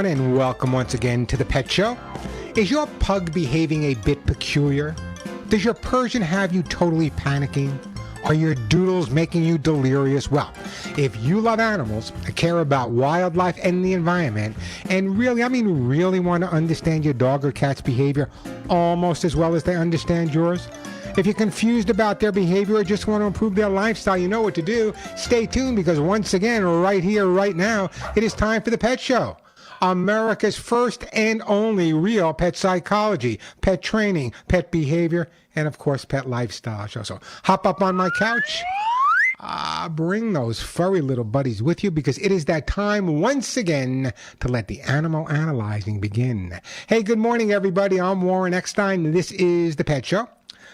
And welcome once again to the Pet Show. Is your pug behaving a bit peculiar? Does your Persian have you totally panicking? Are your doodles making you delirious? Well, if you love animals, care about wildlife and the environment, and really want to understand your dog or cat's behavior almost as well as they understand yours, if you're confused about their behavior or just want to improve their lifestyle, you know what to do. Stay tuned because once again, right here, right now, it is time for the Pet Show. America's first and only real pet psychology, pet training, pet behavior, and of course, pet lifestyle show. So hop up on my couch, bring those furry little buddies with you because it is that time once again to let the animal analyzing begin. Hey, good morning, everybody. I'm Warren Eckstein, and this is the Pet Show.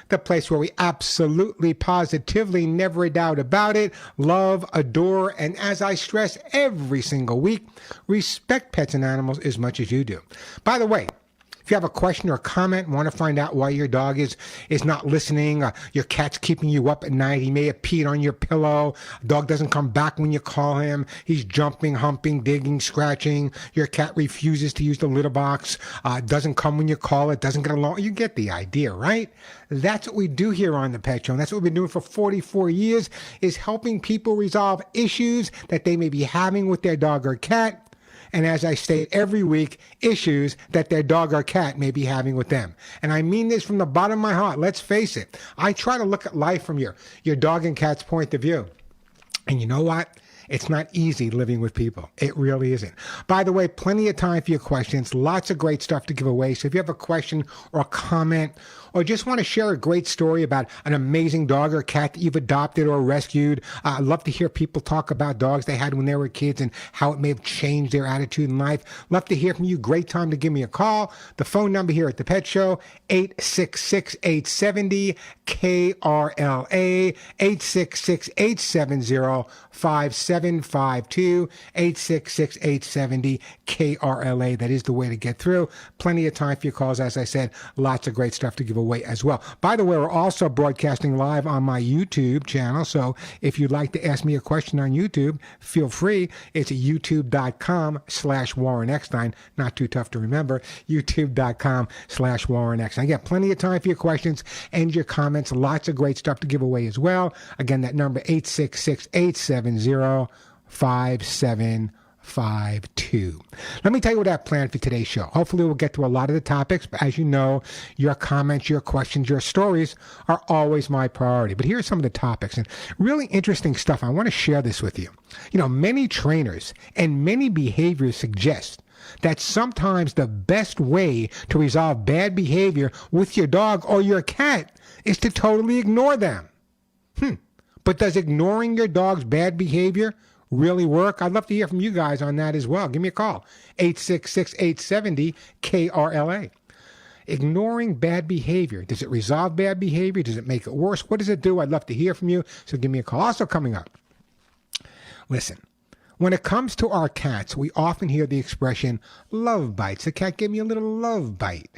The place where we absolutely, positively, never a doubt about it, love, adore, and as I stress every single week, respect pets and animals as much as you do. By the way, if you have a question or a comment, want to find out why your dog is not listening, your cat's keeping you up at night, he may have peed on your pillow, dog doesn't come back when you call him, he's jumping, humping, digging, scratching, your cat refuses to use the litter box, doesn't come when you call it, doesn't get along, you get the idea, right? That's what we do here on the Pet Show, and that's what we've been doing for 44 years, is helping people resolve issues that they may be having with their dog or cat. And as I state every week, issues that their dog or cat may be having with them. And I mean this from the bottom of my heart. Let's face it. I try to look at life from your dog and cat's point of view. And you know what? It's not easy living with people. It really isn't. By the way, plenty of time for your questions. Lots of great stuff to give away. So if you have a question or a comment or just want to share a great story about an amazing dog or cat that you've adopted or rescued, I'd love to hear people talk about dogs they had when they were kids and how it may have changed their attitude in life. Love to hear from you. Great time to give me a call. The phone number here at the Pet Show, 866-870-KRLA, 866-870-5752, 866-870-KRLA. That is the way to get through. Plenty of time for your calls. As I said, lots of great stuff to give away as well. By the way, we're also broadcasting live on my YouTube channel. So if you'd like to ask me a question on YouTube, feel free. It's youtube.com/Warren Eckstein. Not too tough to remember. youtube.com/Warren Eckstein. Again, plenty of time for your questions and your comments. Lots of great stuff to give away as well. Again, that number 866-870-5752. Let me tell you what I have planned for today's show. Hopefully we'll get to a lot of the topics, but as you know, your comments, your questions, your stories are always my priority. But here are some of the topics and really interesting stuff. I want to share this with you. You know, many trainers and many behaviors suggest that sometimes the best way to resolve bad behavior with your dog or your cat is to totally ignore them. But does ignoring your dog's bad behavior really work? I'd love to hear from you guys on that as well. Give me a call, 866-870-KRLA. Ignoring bad behavior. Does it resolve bad behavior? Does it make it worse? What does it do? I'd love to hear from you. So give me a call. Also coming up, listen, when it comes to our cats, we often hear the expression, love bites. The cat gave me a little love bite.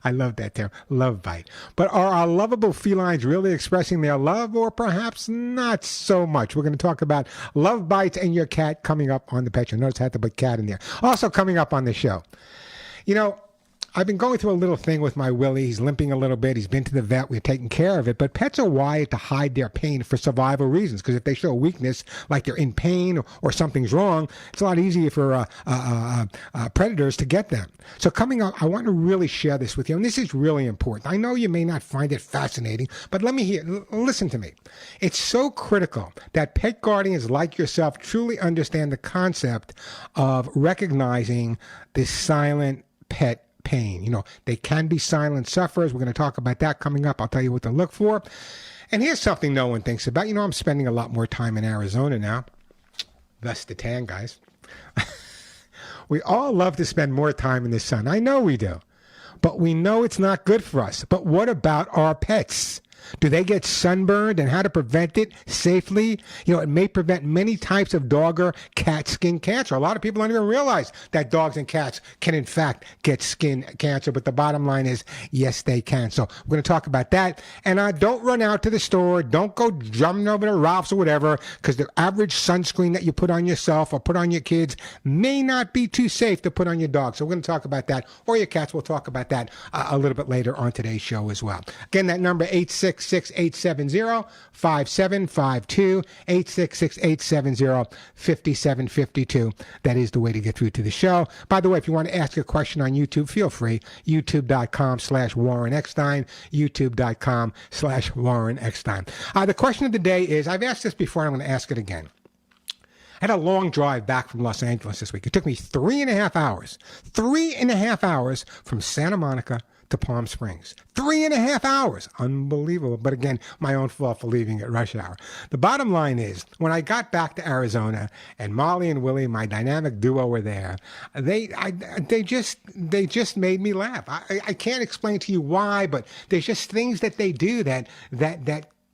I love that term, love bite. But are our lovable felines really expressing their love or perhaps not so much? We're going to talk about love bites and your cat coming up on the Pet Show. Notice I had to put cat in there. Also coming up on the show. You know, I've been going through a little thing with my Willie. He's limping a little bit. He's been to the vet. We're taking care of it. But pets are wired to hide their pain for survival reasons. Because if they show weakness, like they're in pain or something's wrong, it's a lot easier for predators to get them. So coming up, I want to really share this with you. And this is really important. I know you may not find it fascinating, but listen to me. It's so critical that pet guardians like yourself truly understand the concept of recognizing this silent pet pain. You know, they can be silent sufferers. We're going to talk about that coming up. I'll tell you what to look for. And here's something no one thinks about. You know, I'm spending a lot more time in Arizona now. Thus the tan, guys. We all love to spend more time in the sun. I know we do. But we know it's not good for us. But what about our pets? Do they get sunburned, and how to prevent it safely? It may prevent many types of dog or cat skin cancer. A lot of people don't even realize that dogs and cats can, in fact, get skin cancer. But the bottom line is, yes, they can. So we're going to talk about that. And don't run out to the store. Don't go jumping over to Ralph's or whatever, because the average sunscreen that you put on yourself or put on your kids may not be too safe to put on your dog. So we're going to talk about that, or your cats. We'll talk about that a little bit later on today's show as well. Again, that number 866-870-5752, 866-870-5752. That is the way to get through to the show. By the way, if you want to ask a question on YouTube, feel free. YouTube.com/Warren Eckstein, YouTube.com/Warren Eckstein. The question of the day is, I've asked this before and I'm going to ask it again. I had a long drive back from Los Angeles this week. It took me 3.5 hours. 3.5 hours from Santa Monica to Palm Springs. 3.5 hours. Unbelievable. But again, my own fault for leaving at rush hour. The bottom line is, when I got back to Arizona and Molly and Willie, my dynamic duo, were there, they just made me laugh. I can't explain to you why, but there's just things that they do that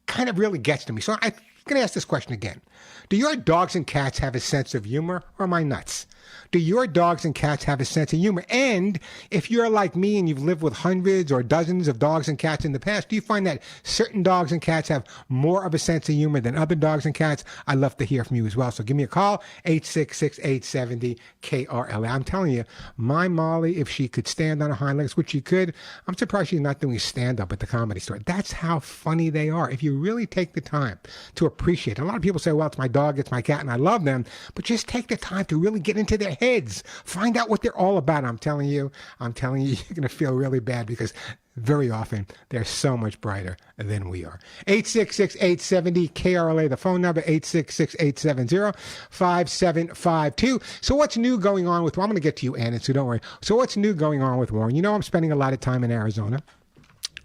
kind of really gets to me. So I'm going to ask this question again. Do your dogs and cats have a sense of humor, or am I nuts? Do your dogs and cats have a sense of humor? And if you're like me and you've lived with hundreds or dozens of dogs and cats in the past, do you find that certain dogs and cats have more of a sense of humor than other dogs and cats? I'd love to hear from you as well. So give me a call, 866-870-KRLA. I'm telling you, my Molly, if she could stand on her hind legs, which she could, I'm surprised she's not doing stand-up at the Comedy Store. That's how funny they are. If you really take the time to appreciate it. A lot of people say, well, it's my dog, it's my cat, and I love them. But just take the time to really get into their heads. Find out what they're all about. I'm telling you, you're going to feel really bad, because very often they're so much brighter than we are. 866-870-KRLA, the phone number, 866-870-5752. So what's new going on with, well, I'm going to get to you, Anna, so don't worry. So what's new going on with Warren? I'm spending a lot of time in Arizona.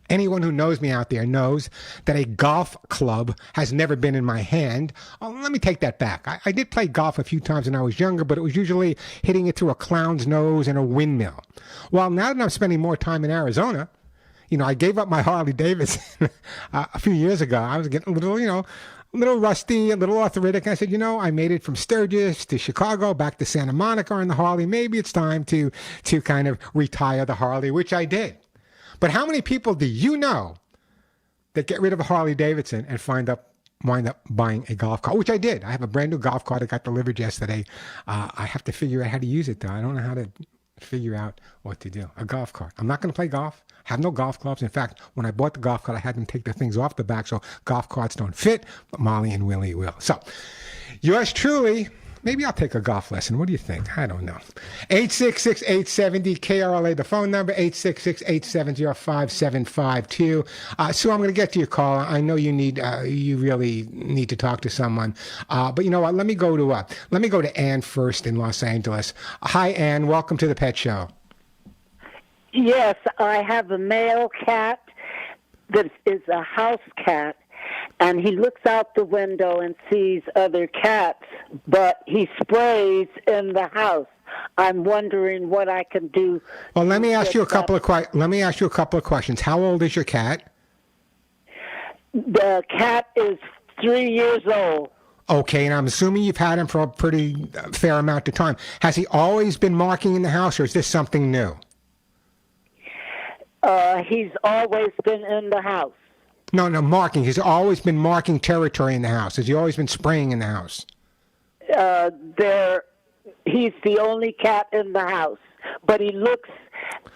Anyone who knows me out there knows that a golf club has never been in my hand. Oh, let me take that back. I did play golf a few times when I was younger, but it was usually hitting it through a clown's nose and a windmill. Well, now that I'm spending more time in Arizona, I gave up my Harley Davidson a few years ago. I was getting a little, a little rusty, a little arthritic. I said, I made it from Sturgis to Chicago, back to Santa Monica on the Harley. Maybe it's time to kind of retire the Harley, which I did. But how many people do you know that get rid of a Harley Davidson and wind up buying a golf cart, which I did? I have a brand new golf cart. I got delivered yesterday. I have to figure out how to use it, though. I don't know how to figure out what to do. A golf cart. I'm not going to play golf. I have no golf clubs. In fact, when I bought the golf cart, I had them take the things off the back, so golf carts don't fit, but Molly and Willie will. So, yours truly, maybe I'll take a golf lesson. What do you think? I don't know. 866-870-KRLA, the phone number, 866-870-5752. Sue, I'm going to get to your call. I know you really need to talk to someone. But you know what? Let me go to Ann first in Los Angeles. Hi, Ann. Welcome to the Pet Show. Yes, I have a male cat that is a house cat. And he looks out the window and sees other cats, but he sprays in the house. I'm wondering what I can do. Well, let me ask you a couple of questions. How old is your cat? The cat is 3 years old. Okay, and I'm assuming you've had him for a pretty fair amount of time. Has he always been marking in the house, or is this something new? He's always been in the house. No, marking. He's always been marking territory in the house. Has he always been spraying in the house? He's the only cat in the house, but he looks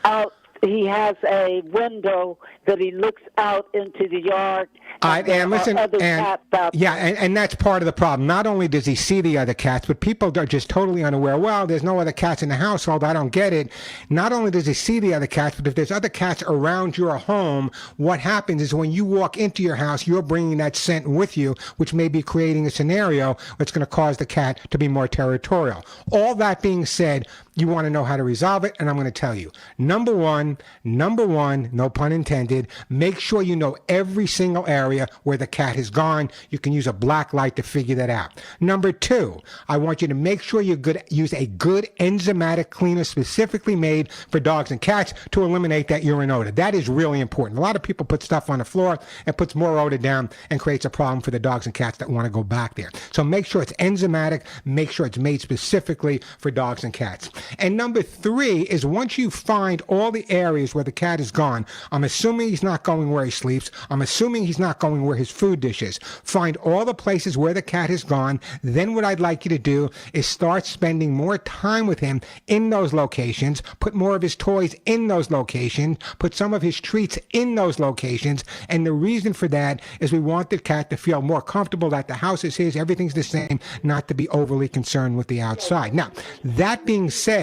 out. He has a window that he looks out into the yard. And listen, and that's part of the problem. Not only does he see the other cats, but people are just totally unaware. Well, there's no other cats in the household. I don't get it. Not only does he see the other cats, but if there's other cats around your home, what happens is when you walk into your house, you're bringing that scent with you, which may be creating a scenario that's going to cause the cat to be more territorial. All that being said, You want to know how to resolve it, and I'm going to tell you. Number one, no pun intended, make sure you know every single area where the cat has gone. You can use a black light to figure that out. Number two, I want you to make sure you use a good enzymatic cleaner specifically made for dogs and cats to eliminate that urine odor. That is really important. A lot of people put stuff on the floor and puts more odor down and creates a problem for the dogs and cats that want to go back there. So make sure it's enzymatic. Make sure it's made specifically for dogs and cats. And number three is once you find all the areas where the cat is gone, I'm assuming he's not going where he sleeps. I'm assuming he's not going where his food dish is. Find all the places where the cat has gone. Then what I'd like you to do is start spending more time with him in those locations. Put more of his toys in those locations. Put some of his treats in those locations. And the reason for that is we want the cat to feel more comfortable that the house is his, everything's the same, not to be overly concerned with the outside. Now, that being said,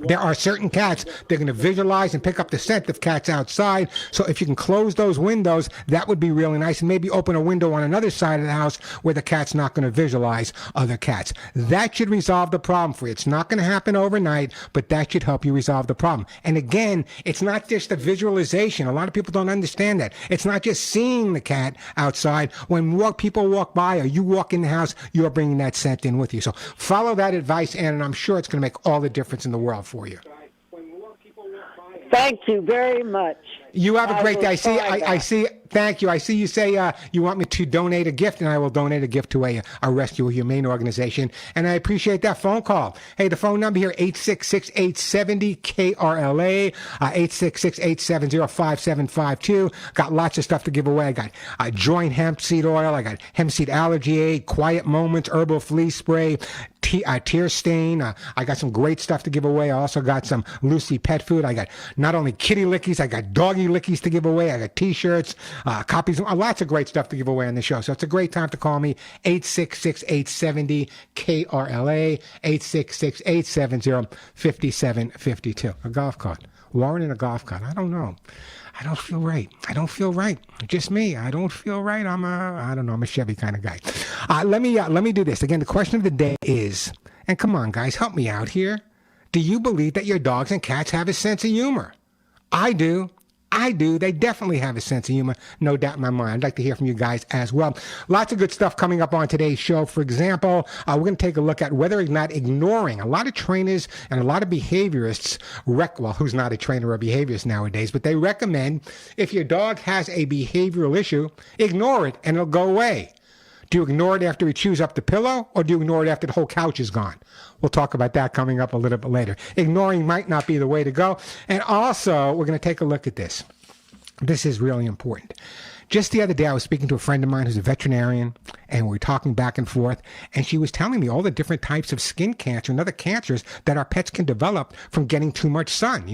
there are certain cats they're going to visualize and pick up the scent of cats outside. So if you can close those windows, that would be really nice. And maybe open a window on another side of the house where the cat's not going to visualize other cats. That should resolve the problem for you. It's not going to happen overnight, but that should help you resolve the problem. And again, it's not just a visualization. A lot of people don't understand that. It's not just seeing the cat outside. When people walk by or you walk in the house, you're bringing that scent in with you. So follow that advice, Ann, and I'm sure it's going to make all the difference in the world for you. Thank you very much. You have a great day. I will see. Thank you. I see you say you want me to donate a gift, and I will donate a gift to a rescue humane organization, and I appreciate that phone call. Hey, the phone number here, 866-870-KRLA, 866-870-5752. Got lots of stuff to give away. I got joint hemp seed oil. I got hemp seed allergy aid, quiet moments, herbal flea spray, tear stain. I got some great stuff to give away. I also got some Lucy pet food. I got not only kitty lickies, I got doggy lickies to give away. I got t-shirts, copies, lots of great stuff to give away on the show. So it's a great time to call me, 866-870-KRLA, 866-870-5752. A golf cart. Warren in a golf cart. I don't know. I don't feel right. Just me. I don't feel right. I'm a Chevy kind of guy. Let me do this. Again, the question of the day is, and come on, guys, help me out here. Do you believe that your dogs and cats have a sense of humor? I do. They definitely have a sense of humor. No doubt in my mind. I'd like to hear from you guys as well. Lots of good stuff coming up on today's show. For example, we're going to take a look at whether or not ignoring. A lot of trainers and a lot of behaviorists, who's not a trainer or behaviorist nowadays, but they recommend if your dog has a behavioral issue, ignore it and it'll go away. Do you ignore it after he chews up the pillow, or do you ignore it after the whole couch is gone? We'll talk about that coming up a little bit later. Ignoring might not be the way to go. And also, we're going to take a look at this. This is really important. Just the other day, I was speaking to a friend of mine who's a veterinarian, and we were talking back and forth, and she was telling me all the different types of skin cancer and other cancers that our pets can develop from getting too much sun.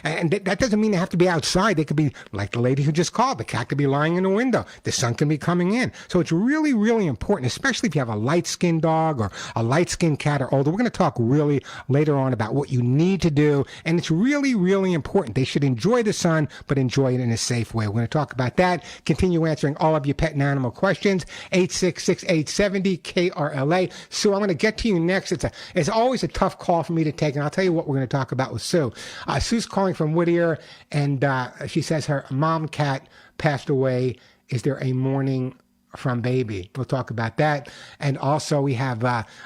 And that doesn't mean they have to be outside. They could be like the lady who just called. The cat could be lying in the window. The sun can be coming in. So it's really, really important, especially if you have a light-skinned dog or a light-skinned cat or older. We're going to talk really later on about what you need to do, and it's really, really important. They should enjoy the sun, but enjoy it in a safe way. We're going to talk about that. Continue answering all of your pet and animal questions. 866-870-KRLA. Sue, I'm going to get to you next. It's always a tough call for me to take, and I'll tell you what we're going to talk about with Sue. Sue's calling from Whittier, and she says her mom cat passed away. Is there a mourning from baby? We'll talk about that. And also we have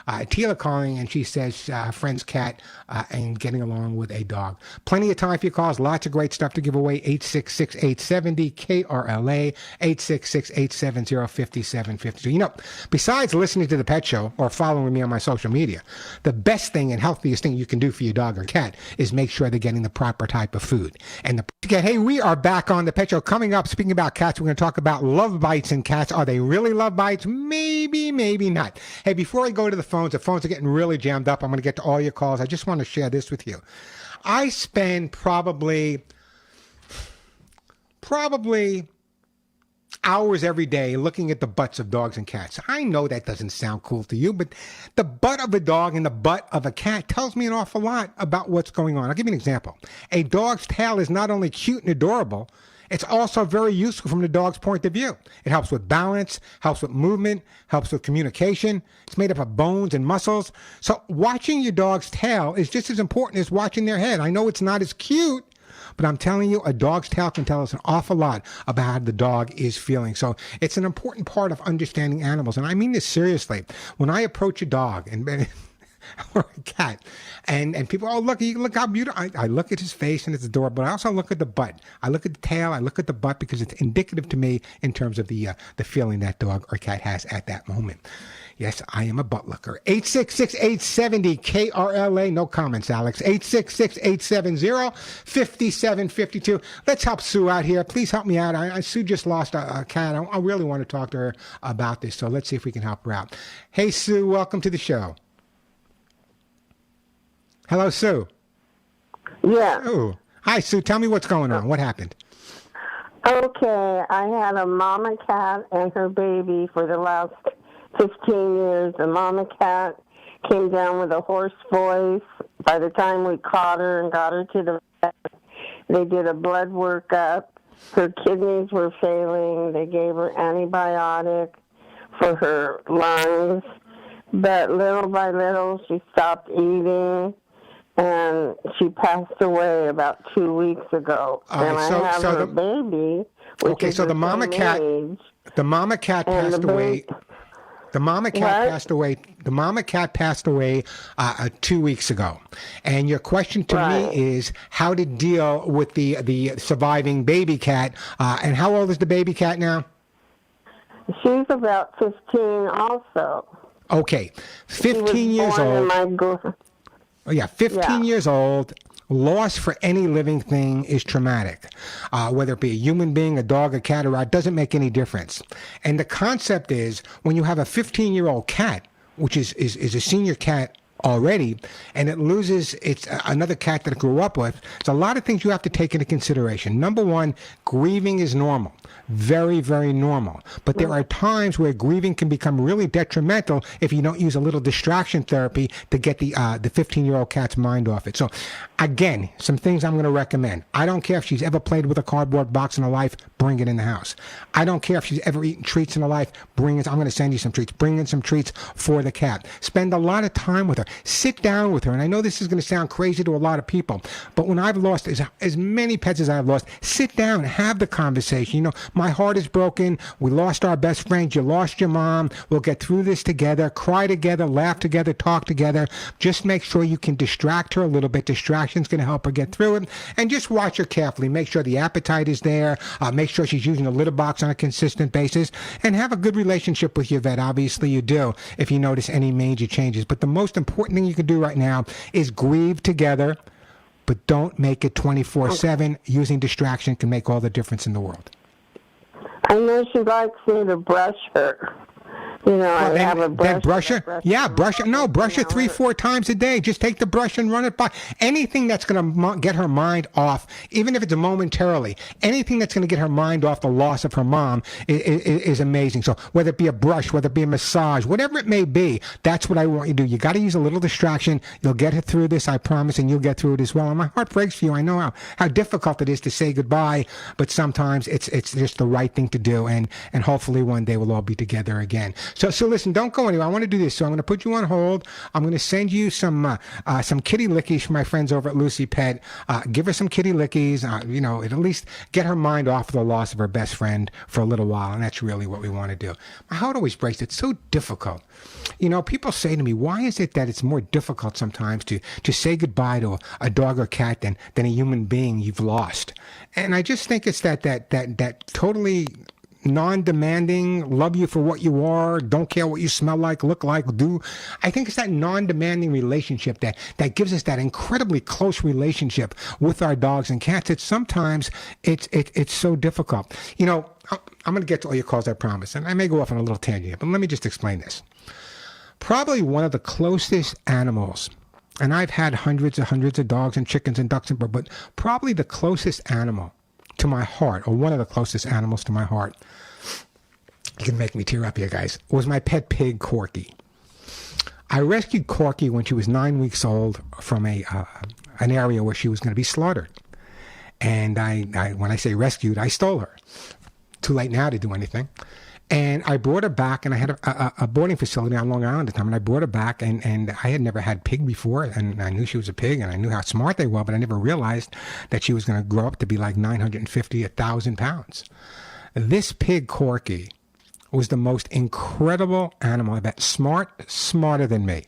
Tila calling, and she says her friend's cat and getting along with a dog. Plenty of time for your calls. Lots of great stuff to give away. 866-870-KRLA, 866-870-5752. Besides listening to the Pet Show or following me on my social media, the best thing and healthiest thing you can do for your dog or cat is make sure they're getting the proper type of food. And hey, we are back on the Pet Show. Coming up, speaking about cats, we're going to talk about love bites in cats. Are they really love bites? Maybe, maybe not. Hey, before I go to the phones are getting really jammed up. I'm going to get to all your calls. I just want to share this with you. I spend probably hours every day looking at the butts of dogs and cats. I know that doesn't sound cool to you, but the butt of a dog and the butt of a cat tells me an awful lot about what's going on. I'll give you an example. A dog's tail is not only cute and adorable, It's also very useful from the dog's point of view. It helps with balance, helps with movement, helps with communication. It's made up of bones and muscles. So watching your dog's tail is just as important as watching their head. I know it's not as cute, but I'm telling you, a dog's tail can tell us an awful lot about how the dog is feeling. So it's an important part of understanding animals. And I mean this seriously. When I approach a dog or a cat, and people, oh, look how beautiful. I look at his face and it's adorable, but I also look at the butt. I look at the tail, I look at the butt, because it's indicative to me in terms of the feeling that dog or cat has at that moment. Yes, I am a butt looker. 866-870-KRLA. No comments, Alex. 866-870-5752. Let's help Sue out here. Please help me out. Sue just lost a cat. I really want to talk to her about this, so let's see if we can help her out. Hey, Sue, welcome to the show. Hello, Sue. Yeah. Oh, hi, Sue. Tell me what's going on. What happened? Okay, I had a mama cat and her baby for the last 15 years. The mama cat came down with a hoarse voice. By the time we caught her and got her to the vet, they did a blood workup. Her kidneys were failing. They gave her antibiotic for her lungs. But little by little, she stopped eating, and she passed away about 2 weeks ago. And I have her baby. Okay, so the mama cat passed away. The mama cat passed away. The mama cat passed away 2 weeks ago. And your question to me is how to deal with the surviving baby cat. And how old is the baby cat now? She's about 15 also. Okay, 15 years old. Oh, yeah, 15 years old. Loss for any living thing is traumatic. Whether it be a human being, a dog, a cat, or rat, doesn't make any difference. And the concept is when you have a 15-year-old cat, which is a senior cat already, and it loses another cat that it grew up with, there's a lot of things you have to take into consideration. Number one, grieving is normal. Very, very normal. But there are times where grieving can become really detrimental if you don't use a little distraction therapy to get the 15-year-old cat's mind off it. So, again, some things I'm going to recommend. I don't care if she's ever played with a cardboard box in her life, bring it in the house. I don't care if she's ever eaten treats in her life, bring it. I'm going to send you some treats. Bring in some treats for the cat. Spend a lot of time with her. Sit down with her. And I know this is going to sound crazy to a lot of people, but when I've lost as many pets as I've lost, sit down, have the conversation. You know, my heart is broken. We lost our best friend. You lost your mom. We'll get through this together. Cry together. Laugh together. Talk together. Just make sure you can distract her a little bit. Distraction's going to help her get through it. And just watch her carefully. Make sure the appetite is there. Make sure she's using a litter box on a consistent basis. And have a good relationship with your vet. Obviously you do if you notice any major changes. But the most important thing you can do right now is grieve together, but don't make it 24/7. Using distraction can make all the difference in the world. I know she likes me to brush her. You know, I have a brush. Then brush her? Yeah, brush her. No, brush her 3-4 times a day. Just take the brush and run it by. Anything that's going to get her mind off, even if it's momentarily, anything that's going to get her mind off the loss of her mom is amazing. So whether it be a brush, whether it be a massage, whatever it may be, that's what I want you to do. You got to use a little distraction. You'll get her through this, I promise, and you'll get through it as well. And my heart breaks for you. I know how difficult it is to say goodbye, but sometimes it's just the right thing to do, and hopefully one day we'll all be together again. So listen, don't go anywhere. I want to do this. So I'm going to put you on hold. I'm going to send you some kitty lickies from my friends over at Lucy Pet. Give her some kitty lickies. It'll at least get her mind off of the loss of her best friend for a little while. And that's really what we want to do. My heart always breaks. It's so difficult. You know, people say to me, why is it that it's more difficult sometimes to say goodbye to a dog or cat than a human being you've lost? And I just think it's that totally non-demanding, love you for what you are, don't care what you smell like, look like, do. I think it's that non-demanding relationship that gives us that incredibly close relationship with our dogs and cats. That sometimes it's so difficult. You know, I'm going to get to all your calls, I promise, and I may go off on a little tangent, but let me just explain this. Probably one of the closest animals, and I've had hundreds of dogs and chickens and ducks, but probably the closest animal to my heart, or one of the closest animals to my heart, you can make me tear up here, guys, was my pet pig, Corky. I rescued Corky when she was 9 weeks old from an area where she was going to be slaughtered. And I when I say rescued, I stole her. Too late now to do anything. And I brought her back, and I had a boarding facility on Long Island at the time, and I brought her back, and I had never had pig before, and I knew she was a pig, and I knew how smart they were, but I never realized that she was going to grow up to be like 950, 1,000 pounds. This pig, Corky, was the most incredible animal I've met. Smarter than me.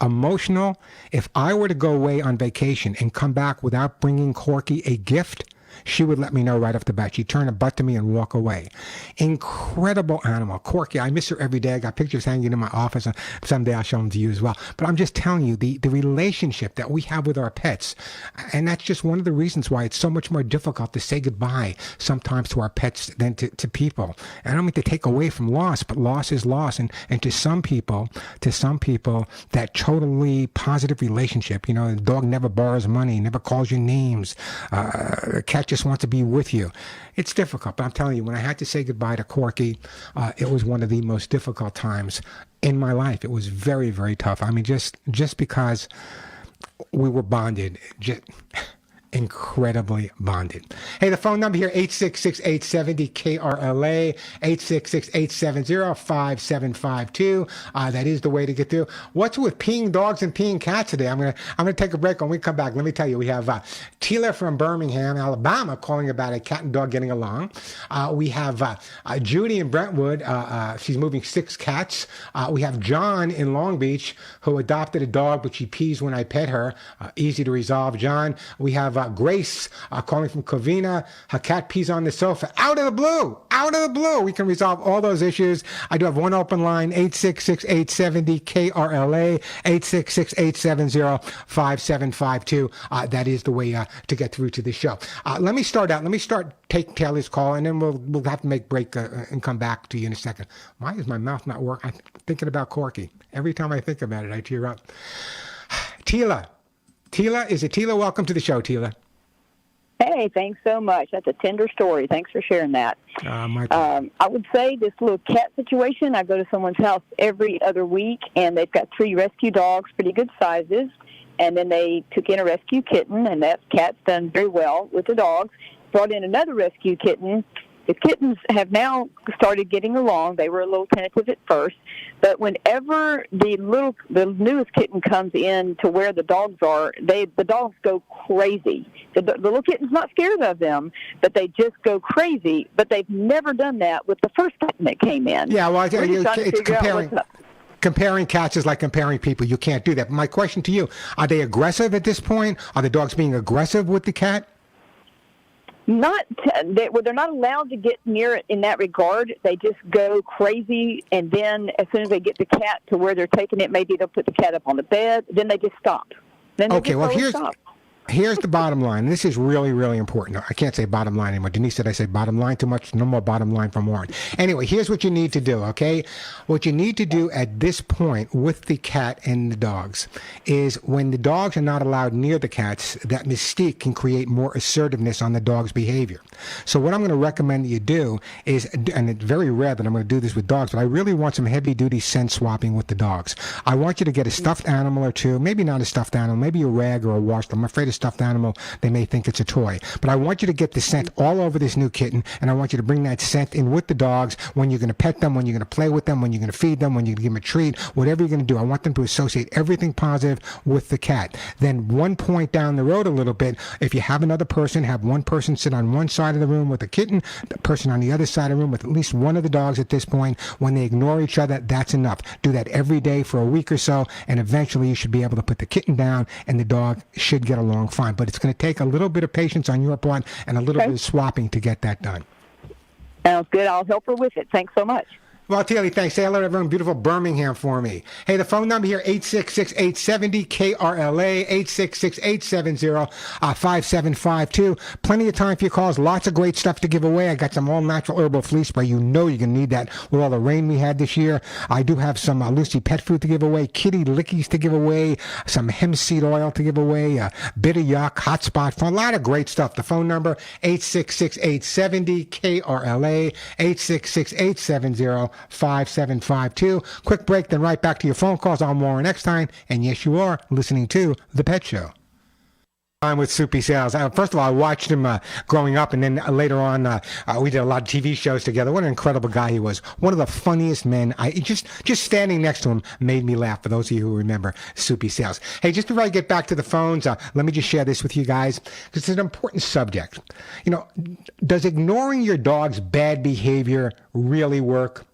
Emotional. If I were to go away on vacation and come back without bringing Corky a gift, she would let me know right off the bat. She'd turn her butt to me and walk away. Incredible animal. Corky, I miss her every day. I got pictures hanging in my office, and someday I'll show them to you as well. But I'm just telling you, the relationship that we have with our pets, and that's just one of the reasons why it's so much more difficult to say goodbye sometimes to our pets than to people. And I don't mean to take away from loss, but loss is loss. And to some people, that totally positive relationship, the dog never borrows money, never calls you names, the cat just wants to be with you. It's difficult, but I'm telling you, when I had to say goodbye to Corky, it was one of the most difficult times in my life. It was very, very tough. I mean, just because we were bonded, just incredibly bonded. Hey, the phone number here, 866-870-KRLA, 866-870-5752. That is the way to get through. What's with peeing dogs and peeing cats today? I'm gonna take a break. When we come back, let me tell you, we have Tila from Birmingham, Alabama, calling about a cat and dog getting along. We have Judy in Brentwood. She's moving 6 cats. We have John in Long Beach, who adopted a dog, but she pees when I pet her. Easy to resolve, John. We have Grace calling from Covina. Her cat pees on the sofa. Out of the blue. We can resolve all those issues. I do have one open line, 866-870-KRLA, 866-870-5752. That is the way to get through to the show. Let me start take Taylor's call, and then we'll have to make break and come back to you in a second. Why is my mouth not working? I'm thinking about Corky. Every time I think about it, I tear up. Tila, is it Tila? Welcome to the show, Tila. Hey, thanks so much. That's a tender story. Thanks for sharing that. I would say this little cat situation, I go to someone's house every other week, and they've got 3 rescue dogs, pretty good sizes, and then they took in a rescue kitten, and that cat's done very well with the dogs. Brought in another rescue kitten. The kittens have now started getting along. They were a little tentative at first, but whenever the newest kitten comes in to where the dogs are, the dogs go crazy. The little kitten's not scared of them, but they just go crazy. But they've never done that with the first kitten that came in. Yeah, well, it's comparing cats is like comparing people. You can't do that. But my question to you, are they aggressive at this point? Are the dogs being aggressive with the cat? They're not allowed to get near it in that regard. They just go crazy, and then as soon as they get the cat to where they're taking it, maybe they'll put the cat up on the bed, then they just stop. Here's the bottom line. This is really, really important. I can't say bottom line anymore. Denise said I say bottom line too much. No more bottom line from Warren. Anyway, here's what you need to do, okay? What you need to do at this point with the cat and the dogs is when the dogs are not allowed near the cats, that mystique can create more assertiveness on the dog's behavior. So what I'm going to recommend that you do is, and it's very rare that I'm going to do this with dogs, but I really want some heavy-duty scent swapping with the dogs. I want you to get a stuffed animal or two, maybe not a stuffed animal, maybe a rag or a wash. I'm afraid of stuffed animal, they may think it's a toy. But I want you to get the scent all over this new kitten, and I want you to bring that scent in with the dogs when you're going to pet them, when you're going to play with them, when you're going to feed them, when you're going to give them a treat, whatever you're going to do. I want them to associate everything positive with the cat. Then one point down the road a little bit, if you have another person, have one person sit on one side of the room with a kitten, the person on the other side of the room with at least one of the dogs at this point. When they ignore each other, that's enough. Do that every day for a week or so, and eventually you should be able to put the kitten down, and the dog should get along fine. But it's going to take a little bit of patience on your part and a little bit of swapping to get that done. Sounds good. I'll help her with it. Thanks so much. Well, Tilly, thanks. Say hello to everyone in beautiful Birmingham for me. Hey, the phone number here, 866-870-KRLA, 866-870-5752. Plenty of time for your calls. Lots of great stuff to give away. I got some all-natural herbal flea spray. You know you're going to need that with all the rain we had this year. I do have some Lucy pet food to give away, kitty lickies to give away, some hemp seed oil to give away, bitter yuck, hot spot fun. A lot of great stuff. The phone number, 866-870-KRLA, 866-870-5752. Quick break, then right back to your phone calls. I'm Warren Eckstein, and yes, you are listening to The Pet Show. I'm with Soupy Sales. First of all, I watched him growing up, and then later on, we did a lot of TV shows together. What an incredible guy he was. One of the funniest men. Just standing next to him made me laugh, for those of you who remember Soupy Sales. Hey, just before I get back to the phones, let me just share this with you guys, because it's an important subject. You know, does ignoring your dog's bad behavior really work?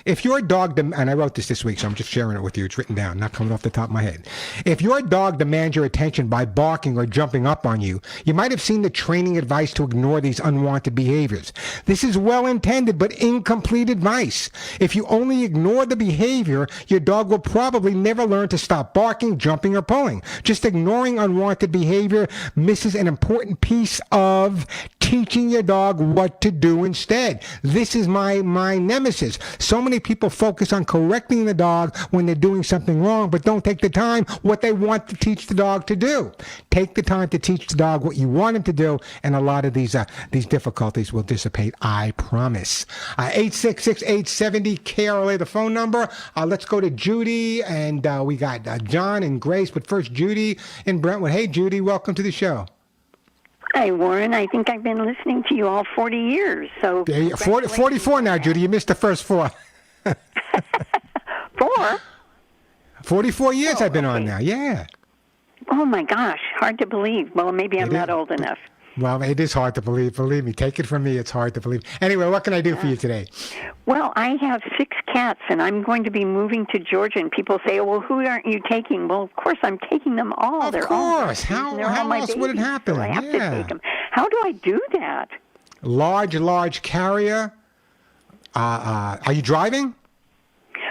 If your dog, and I wrote this week, so I'm just sharing it with you. It's written down, not coming off the top of my head. If your dog demands your attention by barking or jumping up on you, you might have seen the training advice to ignore these unwanted behaviors. This is well-intended but incomplete advice. If you only ignore the behavior, your dog will probably never learn to stop barking, jumping, or pulling. Just ignoring unwanted behavior misses an important piece of teaching your dog what to do instead. This is my nemesis. So many people focus on correcting the dog when they're doing something wrong, but don't take the time what they want to teach the dog to do. Take the time to teach the dog what you want him to do, and a lot of these difficulties will dissipate, I promise. 866-870-KRLA, the phone number. Let's go to Judy, and we got John and Grace, but first Judy in Brentwood. Hey, Judy, welcome to the show. Hi, Warren. I think I've been listening to you all 40 years. So 44 now, Judy. You missed the first 4. 4? 44 years I've been on now, yeah. Oh, my gosh. Hard to believe. Well, maybe I'm not old enough. Well, it is hard to believe. Believe me. Take it from me. It's hard to believe. Anyway, what can I do for you today? Well, I have 6 cats, and I'm going to be moving to Georgia, and people say, oh, well, who aren't you taking? Well, of course, I'm taking them all. Of course. How else would it happen? So I have to take them. How do I do that? Large carrier. Are you driving?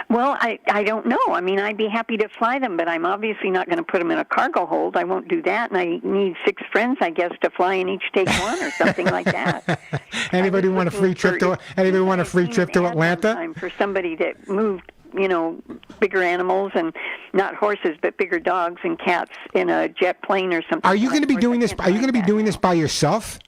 Well, I don't know. I mean, I'd be happy to fly them, but I'm obviously not going to put them in a cargo hold. I won't do that, and I need 6 friends, I guess, to fly and each take one or something like that. Anybody want a free trip to Atlanta? For somebody that moved, bigger animals, and not horses, but bigger dogs and cats in a jet plane or something. Are you going to be doing this? Are you going to be doing this by yourself?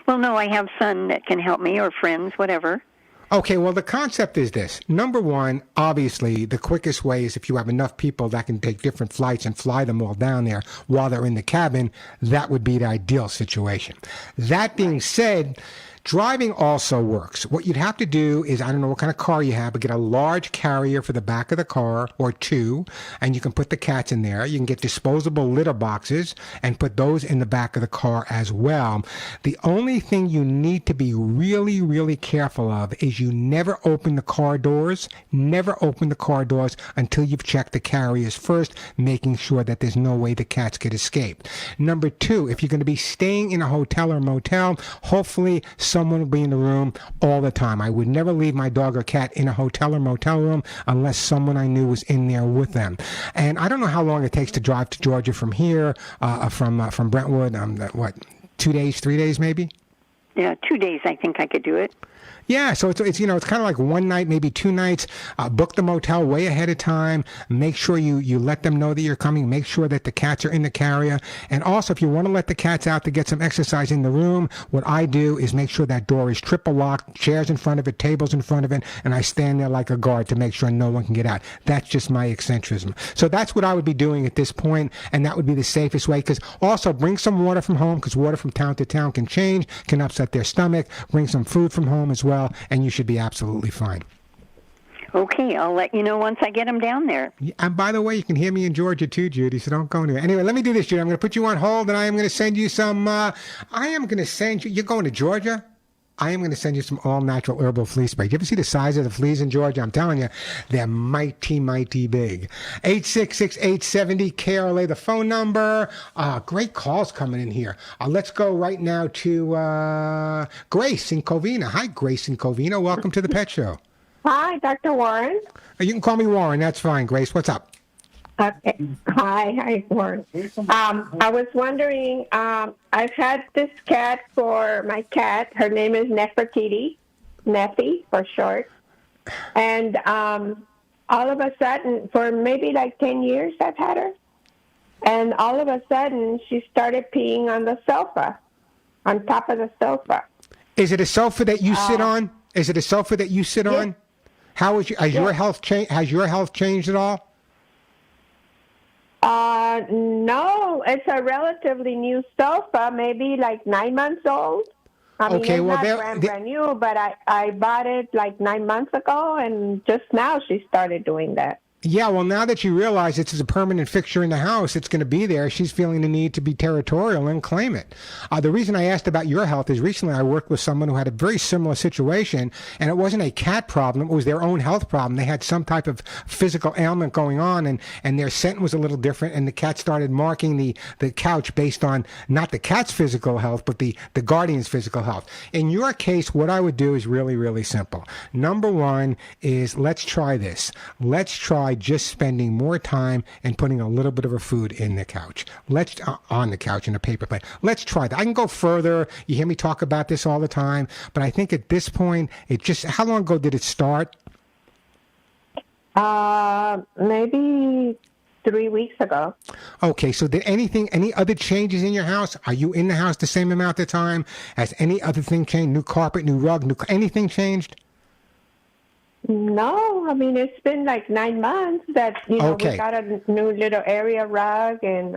Well, no, I have son that can help me, or friends, whatever. Okay, well, the concept is this. Number one, obviously, the quickest way is if you have enough people that can take different flights and fly them all down there while they're in the cabin. That would be the ideal situation. That being said, driving also works. What you'd have to do is, I don't know what kind of car you have, but get a large carrier for the back of the car, or 2, and you can put the cats in there. You can get disposable litter boxes and put those in the back of the car as well. The only thing you need to be really, really careful of is you never open the car doors. Never open the car doors until you've checked the carriers first, making sure that there's no way the cats could escape. Number 2, if you're going to be staying in a hotel or motel, hopefully someone will be in the room all the time. I would never leave my dog or cat in a hotel or motel room unless someone I knew was in there with them. And I don't know how long it takes to drive to Georgia from here, from Brentwood. 2 days, 3 days maybe? Yeah, 2 days I think I could do it. Yeah, so it's kind of like one night, maybe 2 nights. Book the motel way ahead of time. Make sure you let them know that you're coming. Make sure that the cats are in the carrier. And also, if you want to let the cats out to get some exercise in the room, what I do is make sure that door is triple locked, chairs in front of it, tables in front of it, and I stand there like a guard to make sure no one can get out. That's just my eccentricism. So that's what I would be doing at this point, and that would be the safest way. Because also, bring some water from home, because water from town to town can change, can upset their stomach. Bring some food from home as well, and you should be absolutely fine. Okay, I'll let you know once I get them down there. And by the way, you can hear me in Georgia too, Judy, so don't go anywhere. Anyway, let me do this, Judy. I'm going to put you on hold, and I am going to send you some, you're going to Georgia? I am going to send you some all-natural herbal flea spray. Do you ever see the size of the fleas in Georgia? I'm telling you, they're mighty, mighty big. 866-870-KRLA, the phone number. Great calls coming in here. Let's go right now to Grace in Covina. Hi, Grace in Covina. Welcome to the Pet Show. Hi, Dr. Warren. You can call me Warren. That's fine, Grace. What's up? Okay. Hi, Warren. I was wondering, I've had this cat for my cat. Her name is Nefertiti, Neffy for short. And all of a sudden, for maybe like 10 years I've had her. And all of a sudden, she started peeing on the sofa, on top of the sofa. Is it a sofa that you sit on? Is it a sofa that you sit on? How is your health changed at all? No, it's a relatively new sofa, maybe like 9 months old. I mean, Okay, it's well, not brand new, but I bought it like 9 months ago, and just now she started doing that. Yeah, well, now that you realize it's a permanent fixture in the house, it's going to be there. She's feeling the need to be territorial and claim it. The reason I asked about your health is recently I worked with someone who had a very similar situation, and it wasn't a cat problem. It was their own health problem. They had some type of physical ailment going on, and their scent was a little different, and the cat started marking the couch based on not the cat's physical health, but the guardian's physical health. In your case, what I would do is really, really simple. Number one is let's try this. Let's try just spending more time and putting a little bit of a food in the couch. On the couch in a paper plate. Let's try that. I can go further. You hear me talk about this all the time, but I think at this point, how long ago did it start? Maybe 3 weeks ago. Okay, so did any other changes in your house? Are you in the house the same amount of time? Has any other thing changed? New carpet, new rug, anything changed? No, I mean, it's been like 9 months that, we got a new little area rug and...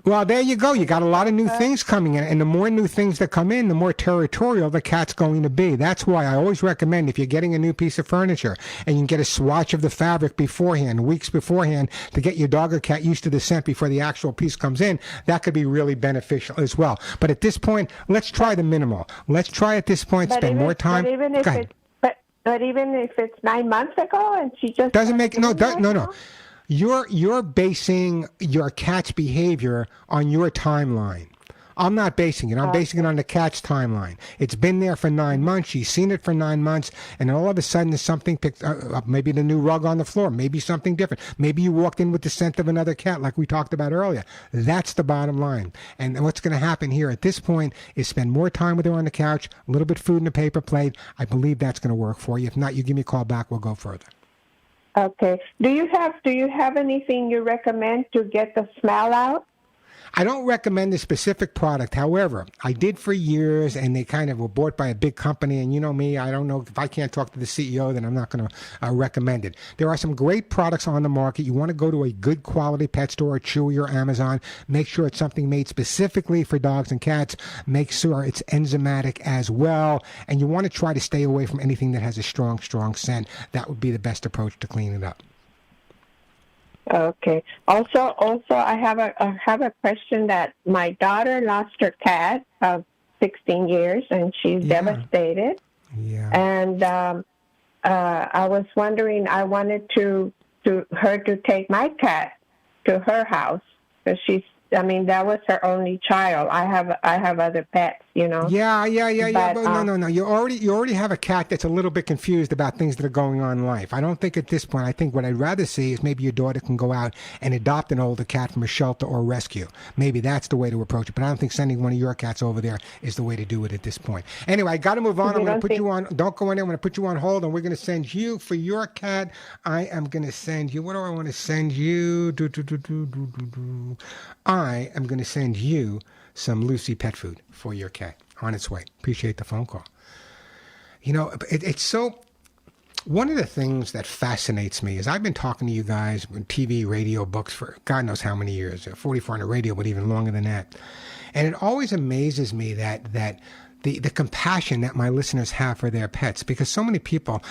Well, there you go. You got a lot of new things coming in, and the more new things that come in, the more territorial the cat's going to be. That's why I always recommend if you're getting a new piece of furniture and you can get a swatch of the fabric beforehand, weeks beforehand, to get your dog or cat used to the scent before the actual piece comes in, that could be really beneficial as well. But at this point, let's try the minimal. Let's try at this point, spend more time. But even if it's 9 months ago and she just doesn't make no. You're basing your cat's behavior on your timeline. I'm not basing it. I'm basing it on the cat's timeline. It's been there for 9 months. She's seen it for 9 months, and all of a sudden there's something picked up. Maybe the new rug on the floor. Maybe something different. Maybe you walked in with the scent of another cat, like we talked about earlier. That's the bottom line. And what's going to happen here at this point is spend more time with her on the couch, a little bit of food in a paper plate. I believe that's going to work for you. If not, you give me a call back. We'll go further. Okay. Do you have anything you recommend to get the smell out? I don't recommend a specific product. However, I did for years, and they kind of were bought by a big company. And you know me, I don't know if I can't talk to the CEO, then I'm not going to recommend it. There are some great products on the market. You want to go to a good quality pet store, or Chewy or Amazon. Make sure it's something made specifically for dogs and cats. Make sure it's enzymatic as well. And you want to try to stay away from anything that has a strong, strong scent. That would be the best approach to clean it up. Okay. Also, I have a question that my daughter lost her cat of 16 years, and she's devastated. Yeah. And I was wondering, I wanted her to take my cat to her house because that was her only child. I have other pets, Yeah. But, no. You already have a cat that's a little bit confused about things that are going on in life. I don't think at this point. I think what I'd rather see is maybe your daughter can go out and adopt an older cat from a shelter or rescue. Maybe that's the way to approach it. But I don't think sending one of your cats over there is the way to do it at this point. Anyway, I got to move on. I'm going to put you on. Don't go in there. I'm going to put you on hold, and we're going to send you for your cat. I am going to send you. What do I want to send you? I am going to send you some Lucy pet food for your cat on its way. Appreciate the phone call. It's so... One of the things that fascinates me is I've been talking to you guys on TV, radio, books for God knows how many years, 44 on the radio, but even longer than that. And it always amazes me that the compassion that my listeners have for their pets, because so many people,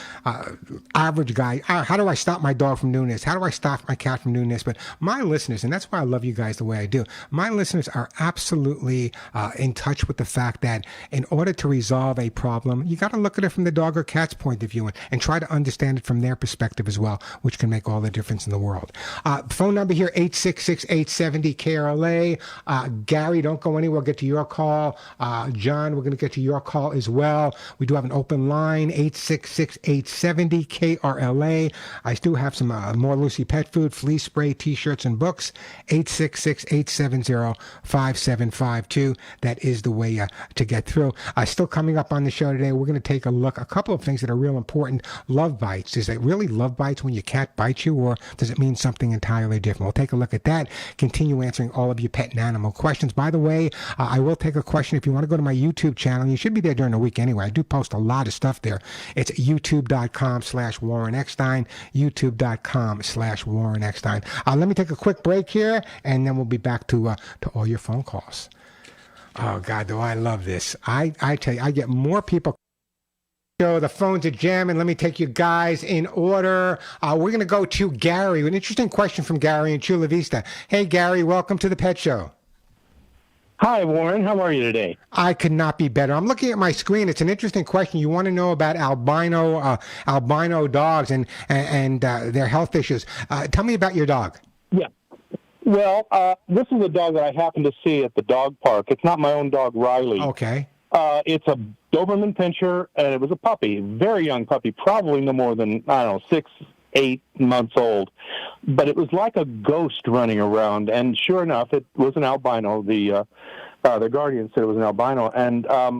average guy, how do I stop my dog from doing this? How do I stop my cat from doing this? But my listeners, and that's why I love you guys the way I do, my listeners are absolutely in touch with the fact that in order to resolve a problem, you got to look at it from the dog or cat's point of view and try to understand it from their perspective as well, which can make all the difference in the world. Phone number here, 866-870-KRLA. Gary, don't go anywhere. We'll get to your call. John, we're going to get to your call as well. We do have an open line, 866-870-KRLA. I still have some more Lucy pet food, flea spray, t-shirts, and books, 866-870-5752. That is the way to get through. Still coming up on the show today, we're going to take a look, a couple of things that are real important. Love bites. Is it really love bites when your cat bites you, or does it mean something entirely different? We'll take a look at that, continue answering all of your pet and animal questions. By the way, I will take a question. If you want to go to my YouTube channel, channel. You should be there during the week anyway. I do post a lot of stuff there. It's youtube.com/Warren Eckstein, youtube.com/Warren Eckstein. Let me take a quick break here, and then we'll be back to all your phone calls. Oh, God, do I love this. I tell you, I get more people. So the phones are jamming. Let me take you guys in order. We're going to go to Gary. An interesting question from Gary in Chula Vista. Hey, Gary, welcome to the Pet Show. Hi, Warren. How are you today? I could not be better. I'm looking at my screen. It's an interesting question. You want to know about albino dogs and their health issues. Tell me about your dog. Yeah. Well, this is a dog that I happened to see at the dog park. It's not my own dog, Riley. Okay. It's a Doberman Pinscher, and it was a puppy, very young puppy, probably no more than, 6, 8 months old. But it was like a ghost running around, and sure enough, it was an albino. The guardian said it was an albino, and a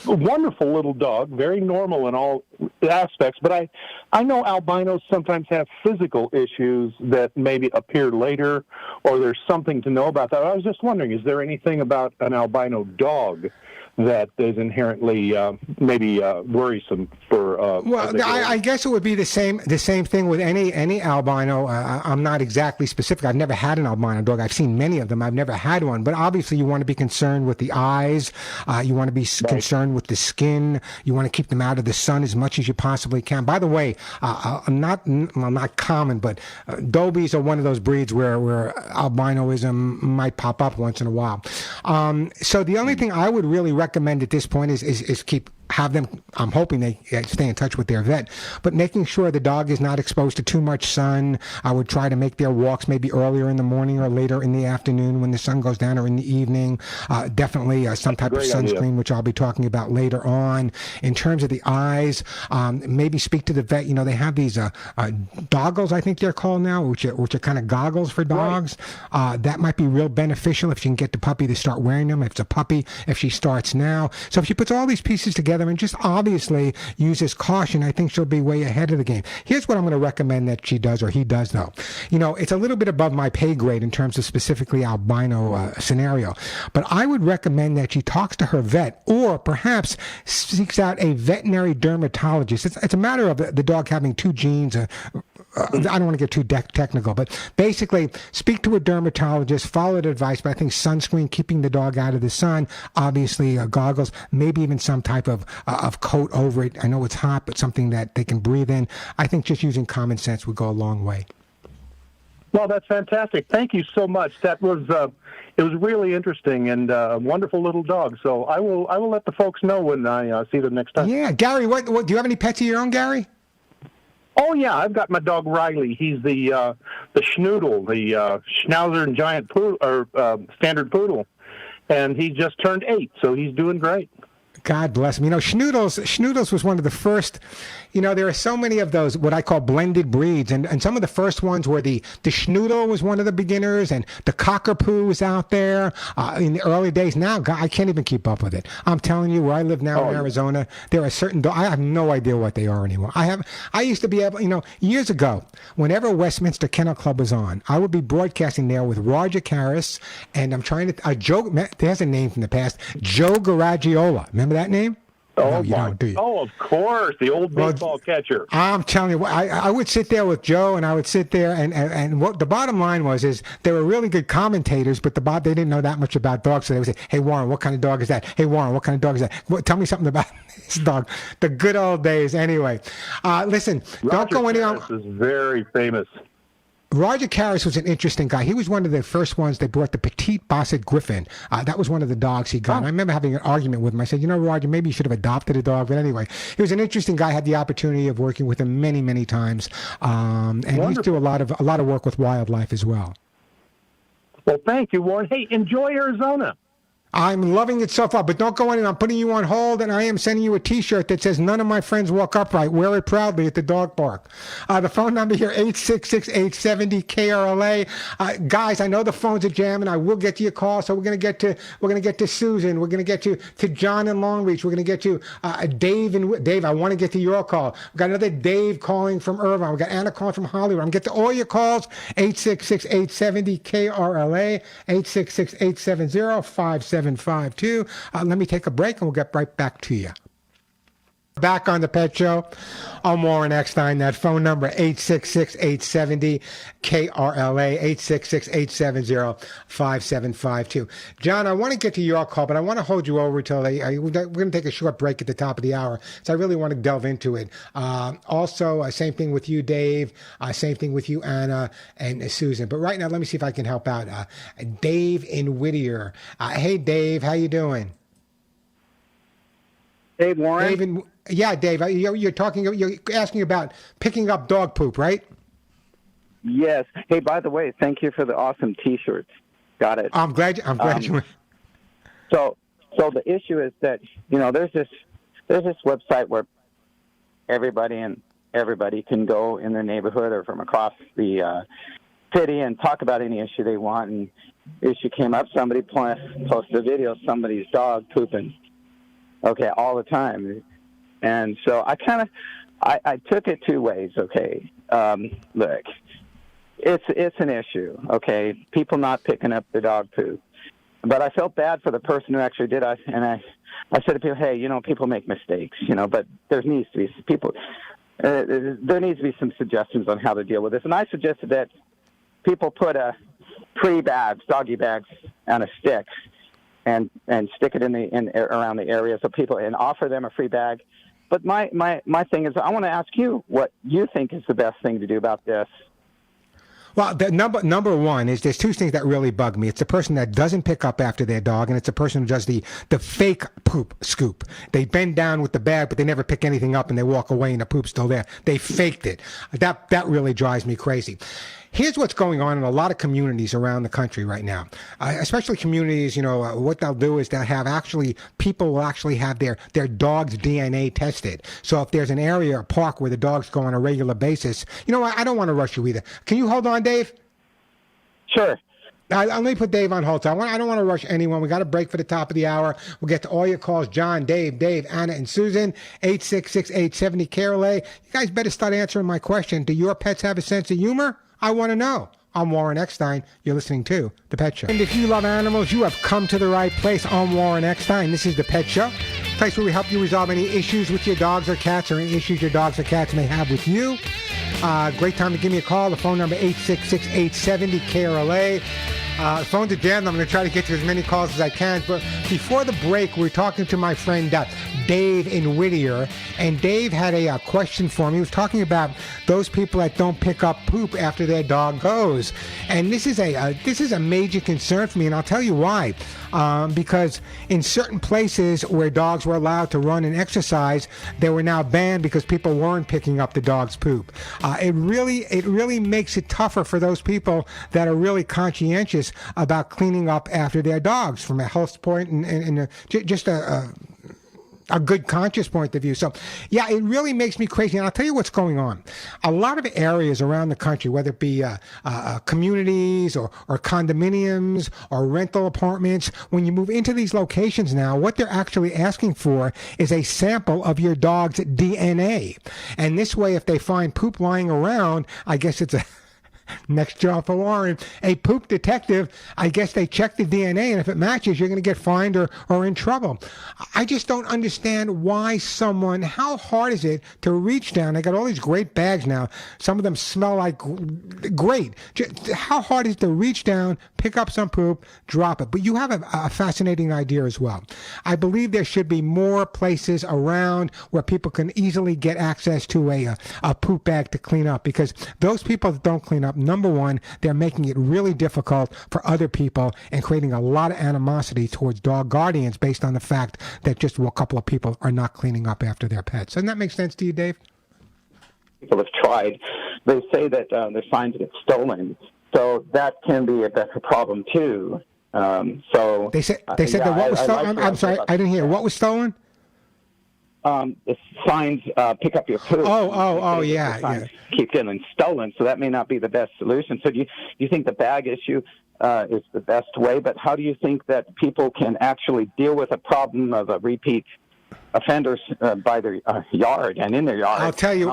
wonderful little dog, very normal in all aspects. But I know albinos sometimes have physical issues that maybe appear later, or there's something to know about that. I was just wondering, is there anything about an albino dog that is inherently maybe worrisome for? Well, I guess it would be the same thing with any albino. I'm not exactly specific. I've never had an albino dog. I've seen many of them. I've never had one. But obviously, you want to be concerned with the eyes. You want to be concerned with the skin. You want to keep them out of the sun as much as you possibly can. By the way, not common, but Dobies are one of those breeds where albinoism might pop up once in a while. So the only thing I would really recommend at this point is have them, I'm hoping they stay in touch with their vet, but making sure the dog is not exposed to too much sun. I would try to make their walks maybe earlier in the morning or later in the afternoon when the sun goes down, or in the evening. Definitely some type of sunscreen, idea, which I'll be talking about later on. In terms of the eyes, maybe speak to the vet. You know, they have these doggles, I think they're called now, which are kind of goggles for dogs. Right. That might be real beneficial if you can get the puppy to start wearing them. If it's a puppy, if she starts now. So if she puts all these pieces together and just obviously uses caution, I think she'll be way ahead of the game. Here's what I'm going to recommend that she does, or he does, though. You know, it's a little bit above my pay grade in terms of specifically albino scenario, but I would recommend that she talks to her vet, or perhaps seeks out a veterinary dermatologist. It's a matter of the dog having two genes. I don't want to get too technical, but basically speak to a dermatologist, follow the advice, but I think sunscreen, keeping the dog out of the sun, obviously goggles, maybe even some type of coat over it. I know it's hot, but something that they can breathe in. I think just using common sense would go a long way. Well, that's fantastic. Thank you so much. That was it was really interesting and a wonderful little dog. So I will let the folks know when I see them next time. Yeah, Gary, what do you have any pets of your own, Gary? Oh yeah, I've got my dog Riley. He's the schnoodle, the Schnauzer and Giant poodle, or standard poodle, and he just turned 8, so he's doing great. God bless him. You know, Schnoodles was one of the first, you know, there are so many of those, what I call blended breeds. And some of the first ones were the Schnoodle was one of the beginners, and the Cockapoo was out there in the early days. Now, God, I can't even keep up with it. I'm telling you, where I live now in Arizona, there are certain, I have no idea what they are anymore. I used to be able, you know, years ago, whenever Westminster Kennel Club was on, I would be broadcasting there with Roger Karras, and I'm trying to, Joe, there's a name from the past, Joe Garagiola. Remember that name? Oh, no, you don't, do you? Oh, of course, the old baseball catcher. I'm telling you, I would sit there with Joe, and I would sit there, and what the bottom line is they were really good commentators, but they didn't know that much about dogs, so they would say, "Hey Warren, what kind of dog is that? Hey Warren, what kind of dog is that? Tell me something about this dog." The good old days. Anyway, listen, don't go anywhere. This is very famous. Roger Karras was an interesting guy. He was one of the first ones they brought the Petite Basset Griffin. That was one of the dogs he got. And I remember having an argument with him. I said, you know, Roger, maybe you should have adopted a dog. But anyway, he was an interesting guy. I had the opportunity of working with him many, many times. And he used to do a lot of work with wildlife as well. Well, thank you, Warren. Hey, enjoy Arizona. I'm loving it so far, but don't go anywhere. I'm putting you on hold, and I am sending you a T-shirt that says, "None of my friends walk upright. Wear it proudly at the dog park." The phone number here, 866-870-KRLA. Guys, I know the phones are jamming. I will get to your call, so we're gonna get to Susan. We're gonna get to John in Long Beach. We're gonna get to Dave. Dave, I want to get to your call. We've got another Dave calling from Irvine. We've got Anna calling from Hollywood. I'm gonna get to all your calls. 866-870-KRLA. 866-870-57 5752. Let me take a break and we'll get right back to you. Back on the Pet Show. I'm Warren Eckstein. That phone number, 866-870-KRLA, 866-870-5752. John, I want to get to your call, but I want to hold you over till we're going to take a short break at the top of the hour, so I really want to delve into it. Also, same thing with you, Dave. Same thing with you, Anna and Susan. But right now, let me see if I can help out. Dave in Whittier. Hey, Dave, how you doing? Dave Warren? Dave Dave, you're asking about picking up dog poop, right? Yes. Hey, by the way, thank you for the awesome T-shirts. Got it. I'm glad you. So the issue is that there's this website where everybody can go in their neighborhood or from across the city and talk about any issue they want. And issue came up, somebody posted a video of somebody's dog pooping. Okay, all the time. And so I took it two ways, okay. Look, it's an issue, okay, people not picking up the dog poop. But I felt bad for the person who actually did it, and I said to people, hey, people make mistakes, but there needs to be some suggestions on how to deal with this. And I suggested that people put free bags, doggy bags, on a stick, and stick it around the area so people, and offer them a free bag. But my thing is, I want to ask you what you think is the best thing to do about this. Well, the number one is there's two things that really bug me. It's the person that doesn't pick up after their dog, and it's the person who does the fake poop scoop. They bend down with the bag, but they never pick anything up, and they walk away, and the poop's still there. They faked it. That really drives me crazy. Here's what's going on in a lot of communities around the country right now, especially communities, what they'll do is people will actually have their dog's DNA tested. So if there's an area or park where the dogs go on a regular basis, I don't want to rush you either. Can you hold on, Dave? Sure. Let me put Dave on hold. So I don't want to rush anyone. We got a break for the top of the hour. We'll get to all your calls. John, Dave, Anna, and Susan, 866-870-KRLA. You guys better start answering my question. Do your pets have a sense of humor? I want to know. I'm Warren Eckstein. You're listening to The Pet Show. And if you love animals, you have come to the right place. I'm Warren Eckstein. This is The Pet Show, a place where we help you resolve any issues with your dogs or cats or any issues your dogs or cats may have with you. Great time to give me a call. The phone number, 866-870-KRLA. Phones are jammed. I'm going to try to get to as many calls as I can. But before the break, we're talking to my friend Dave in Whittier. And Dave had a question for me. He was talking about those people that don't pick up poop after their dog goes. And this is a major concern for me, and I'll tell you why. Because in certain places where dogs were allowed to run and exercise, they were now banned because people weren't picking up the dog's poop. It really makes it tougher for those people that are really conscientious about cleaning up after their dogs from a health point and just a good conscious point of view. So, yeah, it really makes me crazy. And I'll tell you what's going on. A lot of areas around the country, whether it be communities or condominiums or rental apartments, when you move into these locations now, what they're actually asking for is a sample of your dog's DNA. And this way, if they find poop lying around, I guess it's a next job for Warren, a poop detective. I guess they check the DNA, and if it matches, you're going to get fined or in trouble. I just don't understand why how hard is it to reach down? They got all these great bags now. Some of them smell like great. How hard is it to reach down, pick up some poop, drop it? But you have a fascinating idea as well. I believe there should be more places around where people can easily get access to a poop bag to clean up, because those people that don't clean up, number one, they're making it really difficult for other people and creating a lot of animosity towards dog guardians based on the fact that just a couple of people are not cleaning up after their pets. Doesn't that make sense to you, Dave? People have tried. They say that their signs get stolen, so that can be a problem too. So they said that what was stolen? I'm sorry, I didn't hear. What was stolen? The signs, pick up your poop. Oh, yeah. Keep getting stolen, so that may not be the best solution. So do you think the bag issue is the best way? But how do you think that people can actually deal with a problem of a repeat offenders by their yard and in their yard? I'll tell you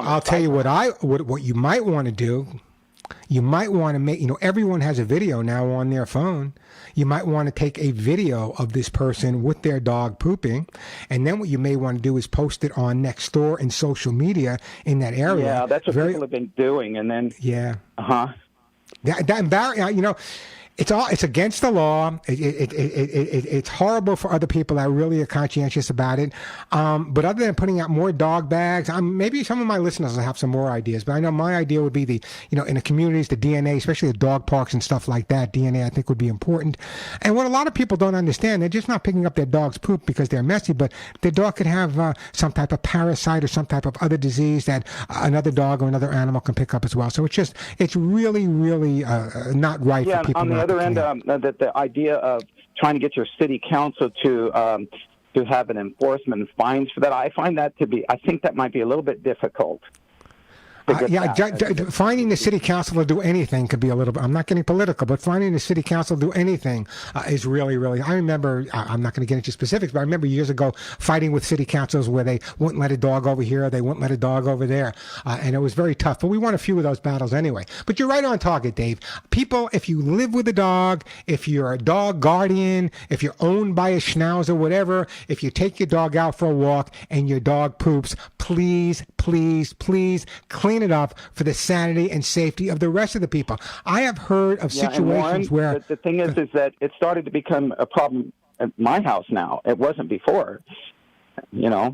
what you might want to do. you might want to make, everyone has a video now on their phone. You might want to take a video of this person with their dog pooping. And then what you may want to do is post it on Nextdoor and social media in that area. Yeah, that's what people have been doing. And then, yeah. That It's against the law. It's horrible for other people that really are conscientious about it. But other than putting out more dog bags, maybe some of my listeners will have some more ideas. But I know my idea would be in the communities, the DNA, especially the dog parks and stuff like that. DNA, I think, would be important. And what a lot of people don't understand, they're just not picking up their dog's poop because they're messy, but their dog could have some type of parasite or some type of other disease that another dog or another animal can pick up as well. So it's really, really not right for people. On the other end, the idea of trying to get your city council to have an enforcement and fines for that, I think that might be a little bit difficult. Finding the city council to do anything could be a little bit, I'm not getting political, but finding the city council to do anything is really, really, I remember, I'm not going to get into specifics, but I remember years ago fighting with city councils where they wouldn't let a dog over here, they wouldn't let a dog over there, and it was very tough, but we won a few of those battles anyway. But you're right on target, Dave. People, if you live with a dog, if you're a dog guardian, if you're owned by a schnauzer, whatever, if you take your dog out for a walk and your dog poops, please, please, please clean it up for the sanity and safety of the rest of the people. I have heard of situations where the thing is that it started to become a problem at my house now. It wasn't before, Yeah,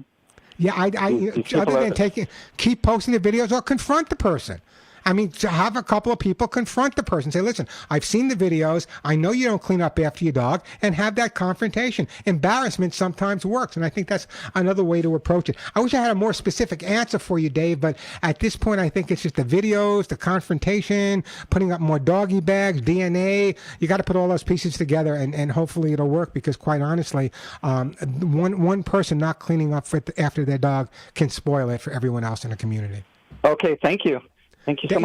keep posting the videos or confront the person. I mean, to have a couple of people confront the person, say, listen, I've seen the videos. I know you don't clean up after your dog, and have that confrontation. Embarrassment sometimes works, and I think that's another way to approach it. I wish I had a more specific answer for you, Dave, but at this point, I think it's just the videos, the confrontation, putting up more doggy bags, DNA. You got to put all those pieces together, and hopefully it'll work, because quite honestly, one person not cleaning up after their dog can spoil it for everyone else in the community. Okay, thank you. Thank you so much.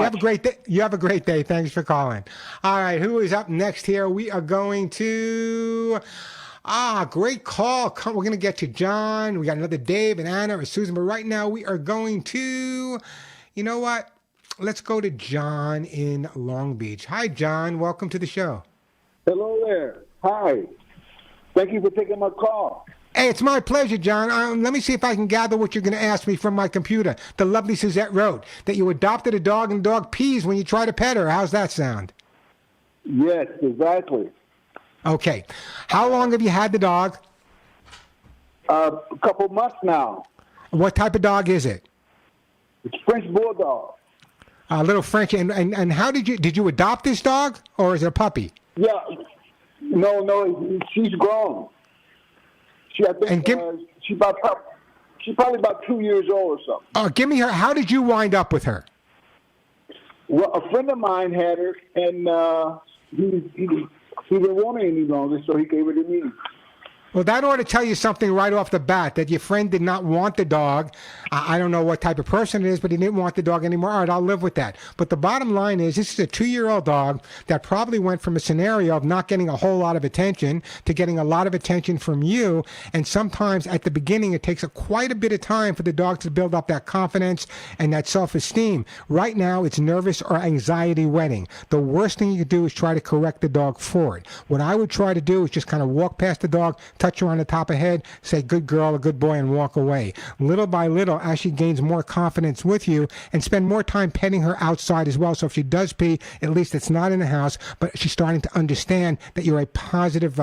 You have a great day. Thanks for calling. All right, who is up next here? We are going to... great call. We're going to get to John. We got another Dave and Anna or Susan, but right now we are going to... You know what? Let's go to John in Long Beach. Hi, John. Welcome to the show. Hello there. Hi. Thank you for taking my call. Hey, it's my pleasure, John. Let me see if I can gather what you're going to ask me from my computer. The lovely Suzette wrote that you adopted a dog and the dog pees when you try to pet her. How's that sound? Yes, exactly. Okay. How long have you had the dog? A couple months now. What type of dog is it? It's French Bulldog. A little French. And how did you adopt this dog, or is it a puppy? Yeah. No, she's grown. She's probably about 2 years old or something. Give me her. How did you wind up with her? Well, a friend of mine had her, and he didn't want her any longer, so he gave her to me. Well, that ought to tell you something right off the bat, that your friend did not want the dog. I don't know what type of person it is, but he didn't want the dog anymore. All right, I'll live with that. But the bottom line is, this is a 2-year-old dog that probably went from a scenario of not getting a whole lot of attention to getting a lot of attention from you. And sometimes at the beginning, it takes quite a bit of time for the dog to build up that confidence and that self-esteem. Right now, it's nervous or anxiety wetting. The worst thing you could do is try to correct the dog for it. What I would try to do is just kind of walk past the dog, touch her on the top of the head, say good girl or good boy, and walk away. Little by little, as she gains more confidence with you, and spend more time petting her outside as well. So if she does pee, at least it's not in the house, but she's starting to understand that you're a positive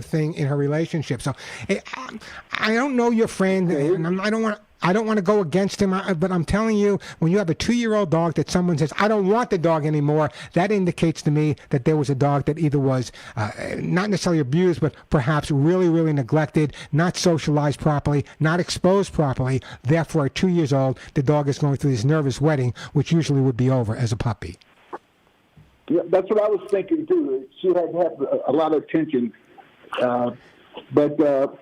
thing in her relationship. So I don't know your friend, and I don't want to go against him, but I'm telling you, when you have a 2-year-old dog that someone says, I don't want the dog anymore, that indicates to me that there was a dog that either was not necessarily abused, but perhaps really, really neglected, not socialized properly, not exposed properly. Therefore, at 2 years old, the dog is going through this nervous wetting, which usually would be over as a puppy. Yeah, that's what I was thinking, too. She had a lot of attention, but...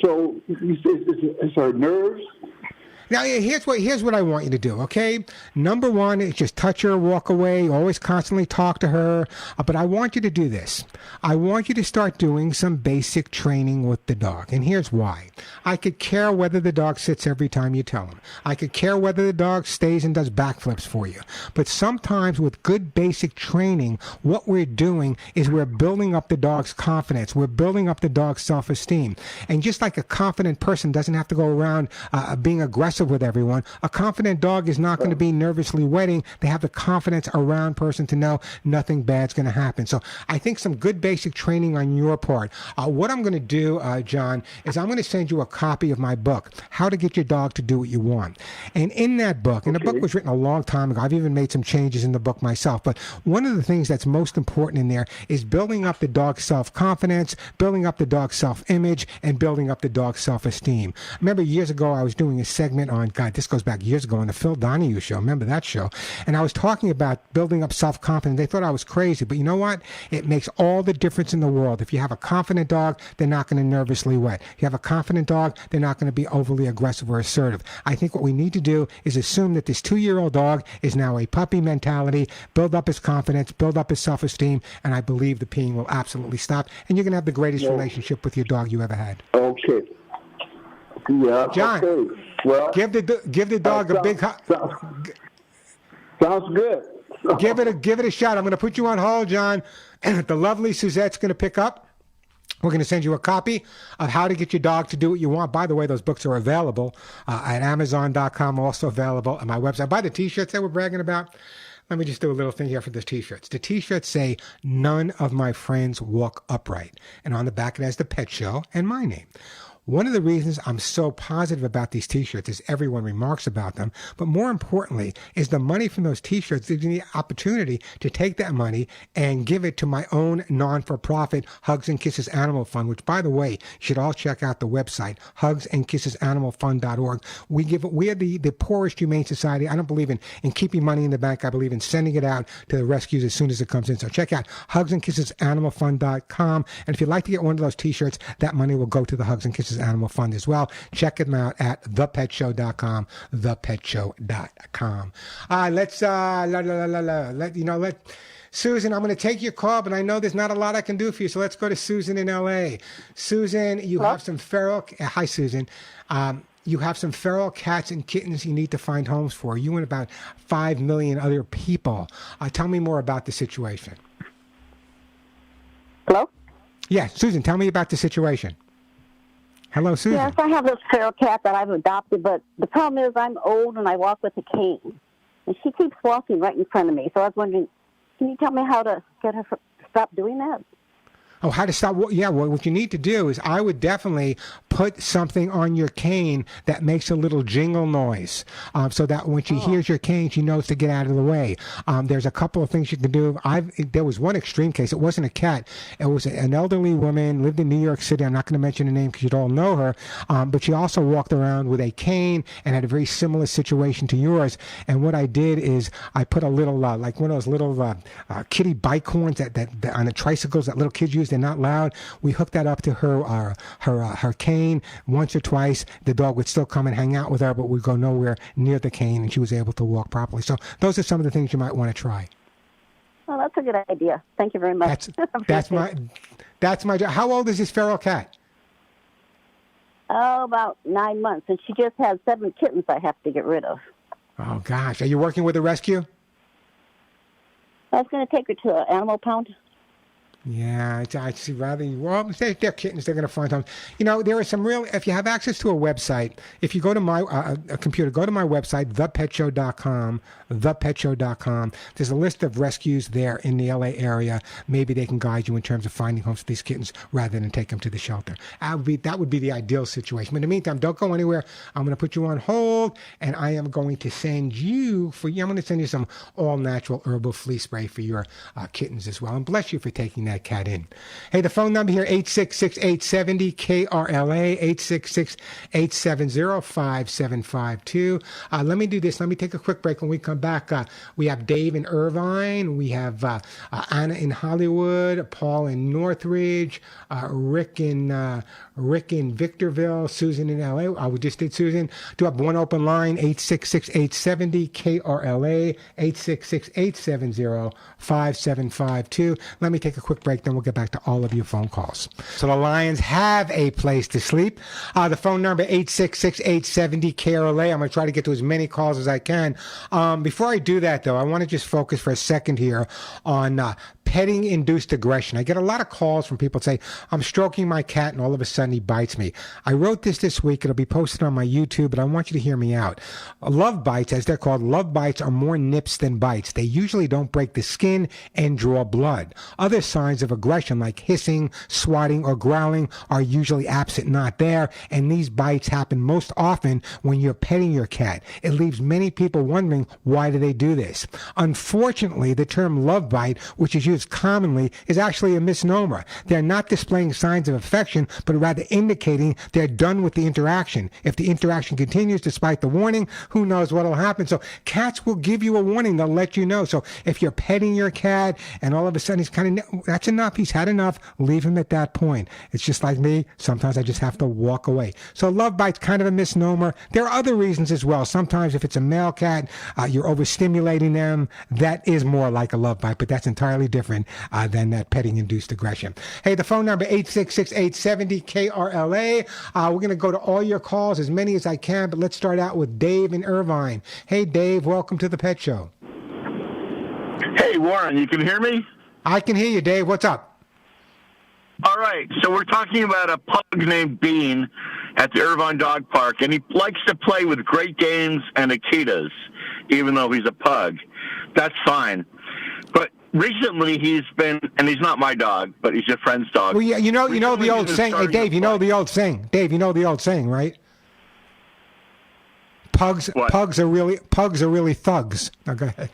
So it's her nerves? Now, here's what I want you to do, okay? Number one is just touch her, walk away, always constantly talk to her. But I want you to do this. I want you to start doing some basic training with the dog. And here's why. I could care whether the dog sits every time you tell him. I could care whether the dog stays and does backflips for you. But sometimes with good basic training, what we're doing is we're building up the dog's confidence. We're building up the dog's self-esteem. And just like a confident person doesn't have to go around being aggressive with everyone, a confident dog is not going to be nervously waiting. They have the confidence around person to know nothing bad's going to happen. So I think some good basic training on your part. What I'm going to do, John, is I'm going to send you a copy of my book, How to Get Your Dog to Do What You Want. And in that book, and the book was written a long time ago, I've even made some changes in the book myself, but one of the things that's most important in there is building up the dog's self-confidence, building up the dog's self-image, and building up the dog's self-esteem. I remember years ago I was doing a segment on, God, this goes back years ago, on the Phil Donahue show. Remember that show? And I was talking about building up self-confidence. They thought I was crazy, but you know what? It makes all the difference in the world. If you have a confident dog, they're not going to nervously wet. If you have a confident dog, they're not going to be overly aggressive or assertive. I think what we need to do is assume that this 2-year-old dog is now a puppy mentality, build up his confidence, build up his self-esteem, and I believe the peeing will absolutely stop, and you're going to have the greatest relationship with your dog you ever had. Okay. Yeah. John, okay. Well, give the dog a big hug. Sounds good. Give it a shot. I'm going to put you on hold, John. The lovely Suzette's going to pick up. We're going to send you a copy of How to Get Your Dog to Do What You Want. By the way, those books are available at Amazon.com, also available at my website. Buy the T-shirts that we're bragging about. Let me just do a little thing here for the T-shirts. The T-shirts say, "None of my friends walk upright." And on the back it has the pet show and my name. One of the reasons I'm so positive about these T-shirts is everyone remarks about them, but more importantly is the money from those T-shirts gives me the opportunity to take that money and give it to my own non-for-profit Hugs and Kisses Animal Fund, which, by the way, you should all check out the website, hugsandkissesanimalfund.org. We are the poorest humane society. I don't believe in keeping money in the bank. I believe in sending it out to the rescues as soon as it comes in. So check out hugsandkissesanimalfund.com. And if you'd like to get one of those T-shirts, that money will go to the Hugs and Kisses Animal Fund as well. Check them out at thepetshow.com, thepetshow.com. Let Susan, I'm going to take your call, but I know there's not a lot I can do for you, so let's go to Susan in L.A. Susan, you have some feral... Hi, Susan. You have some feral cats and kittens you need to find homes for. You and about 5 million other people. Tell me more about the situation. Hello? Yeah, Susan, tell me about the situation. Hello, Susan. Yes, I have this feral cat that I've adopted, but the problem is I'm old and I walk with a cane. And she keeps walking right in front of me. So I was wondering, can you tell me how to get her to stop doing that? Oh, how to stop? Yeah, well, what you need to do is I would definitely put something on your cane that makes a little jingle noise so that when she hears your cane, she knows to get out of the way. There's a couple of things you can do. There was one extreme case. It wasn't a cat. It was an elderly woman, lived in New York City. I'm not going to mention her name because you'd all know her. But she also walked around with a cane and had a very similar situation to yours. And what I did is I put a little, like one of those little kitty bike horns that on the tricycles that little kids use. They're not loud. We hooked that up to her cane once or twice. The dog would still come and hang out with her, but would go nowhere near the cane, and she was able to walk properly. So those are some of the things you might want to try. Oh, that's a good idea. Thank you very much. That's my job. How old is this feral cat? Oh, about 9 months, and she just has 7 kittens I have to get rid of. Oh gosh, are you working with a rescue? I was going to take her to an animal pound. Yeah, I'd see rather, well, they're kittens, they're going to find them. You know, there are some real, if you have access to a website, if you go to my a computer, go to my website, thepetshow.com, thepetshow.com. There's a list of rescues there in the LA area. Maybe they can guide you in terms of finding homes for these kittens rather than take them to the shelter. That would be the ideal situation. But in the meantime, don't go anywhere. I'm going to put you on hold, and I am going to send you, I'm going to send you some all-natural herbal flea spray for your kittens as well. And bless you for taking that that cat in. Hey, the phone number here, 866-870-KRLA, 866-870-5752. Let me do this. Let me take a quick break. When we come back, we have Dave in Irvine. We have Anna in Hollywood, Paul in Northridge, Rick in Victorville, Susan in LA. We just did Susan. Do have one open line, 866-870-KRLA, 866-870-5752. Let me take a quick break, then we'll get back to all of your phone calls. So the Lions have a place to sleep. The phone number, 866-870-KRLA. I'm going to try to get to as many calls as I can. Before I do that, though, I want to just focus for a second here on petting-induced aggression. I get a lot of calls from people that say, I'm stroking my cat and all of a sudden he bites me. I wrote this week. It'll be posted on my YouTube, but I want you to hear me out. Love bites, as they're called, love bites are more nips than bites. They usually don't break the skin and draw blood. Other signs of aggression like hissing, swatting, or growling are usually absent, not there, and these bites happen most often when you're petting your cat. It leaves many people wondering, why do they do this? Unfortunately, the term love bite, which is used commonly, is actually a misnomer. They're not displaying signs of affection, but rather indicating they're done with the interaction. If the interaction continues despite the warning, who knows what will happen? So cats will give you a warning. They'll let you know. So if you're petting your cat and all of a sudden he's kind of, that's enough. He's had enough. Leave him at that point. It's just like me. Sometimes I just have to walk away. So love bite's kind of a misnomer. There are other reasons as well. Sometimes if it's a male cat, you're overstimulating them. That is more like a love bite, but that's entirely different than that petting-induced aggression. Hey, the phone number, 866-870-KRLA. We're going to go to all your calls, as many as I can, but let's start out with Dave in Irvine. Hey, Dave, welcome to the Pet Show. Hey, Warren, you can hear me? I can hear you, Dave. What's up? All right, so we're talking about a pug named Bean at the Irvine Dog Park, and he likes to play with Great Danes and Akitas, even though he's a pug. That's fine. But recently he's been, and he's not my dog, but he's your friend's dog. Well, yeah, you know the old saying. Hey, Dave, you know the old saying. Dave, you know the old saying, right? Pugs are really thugs. Now go ahead.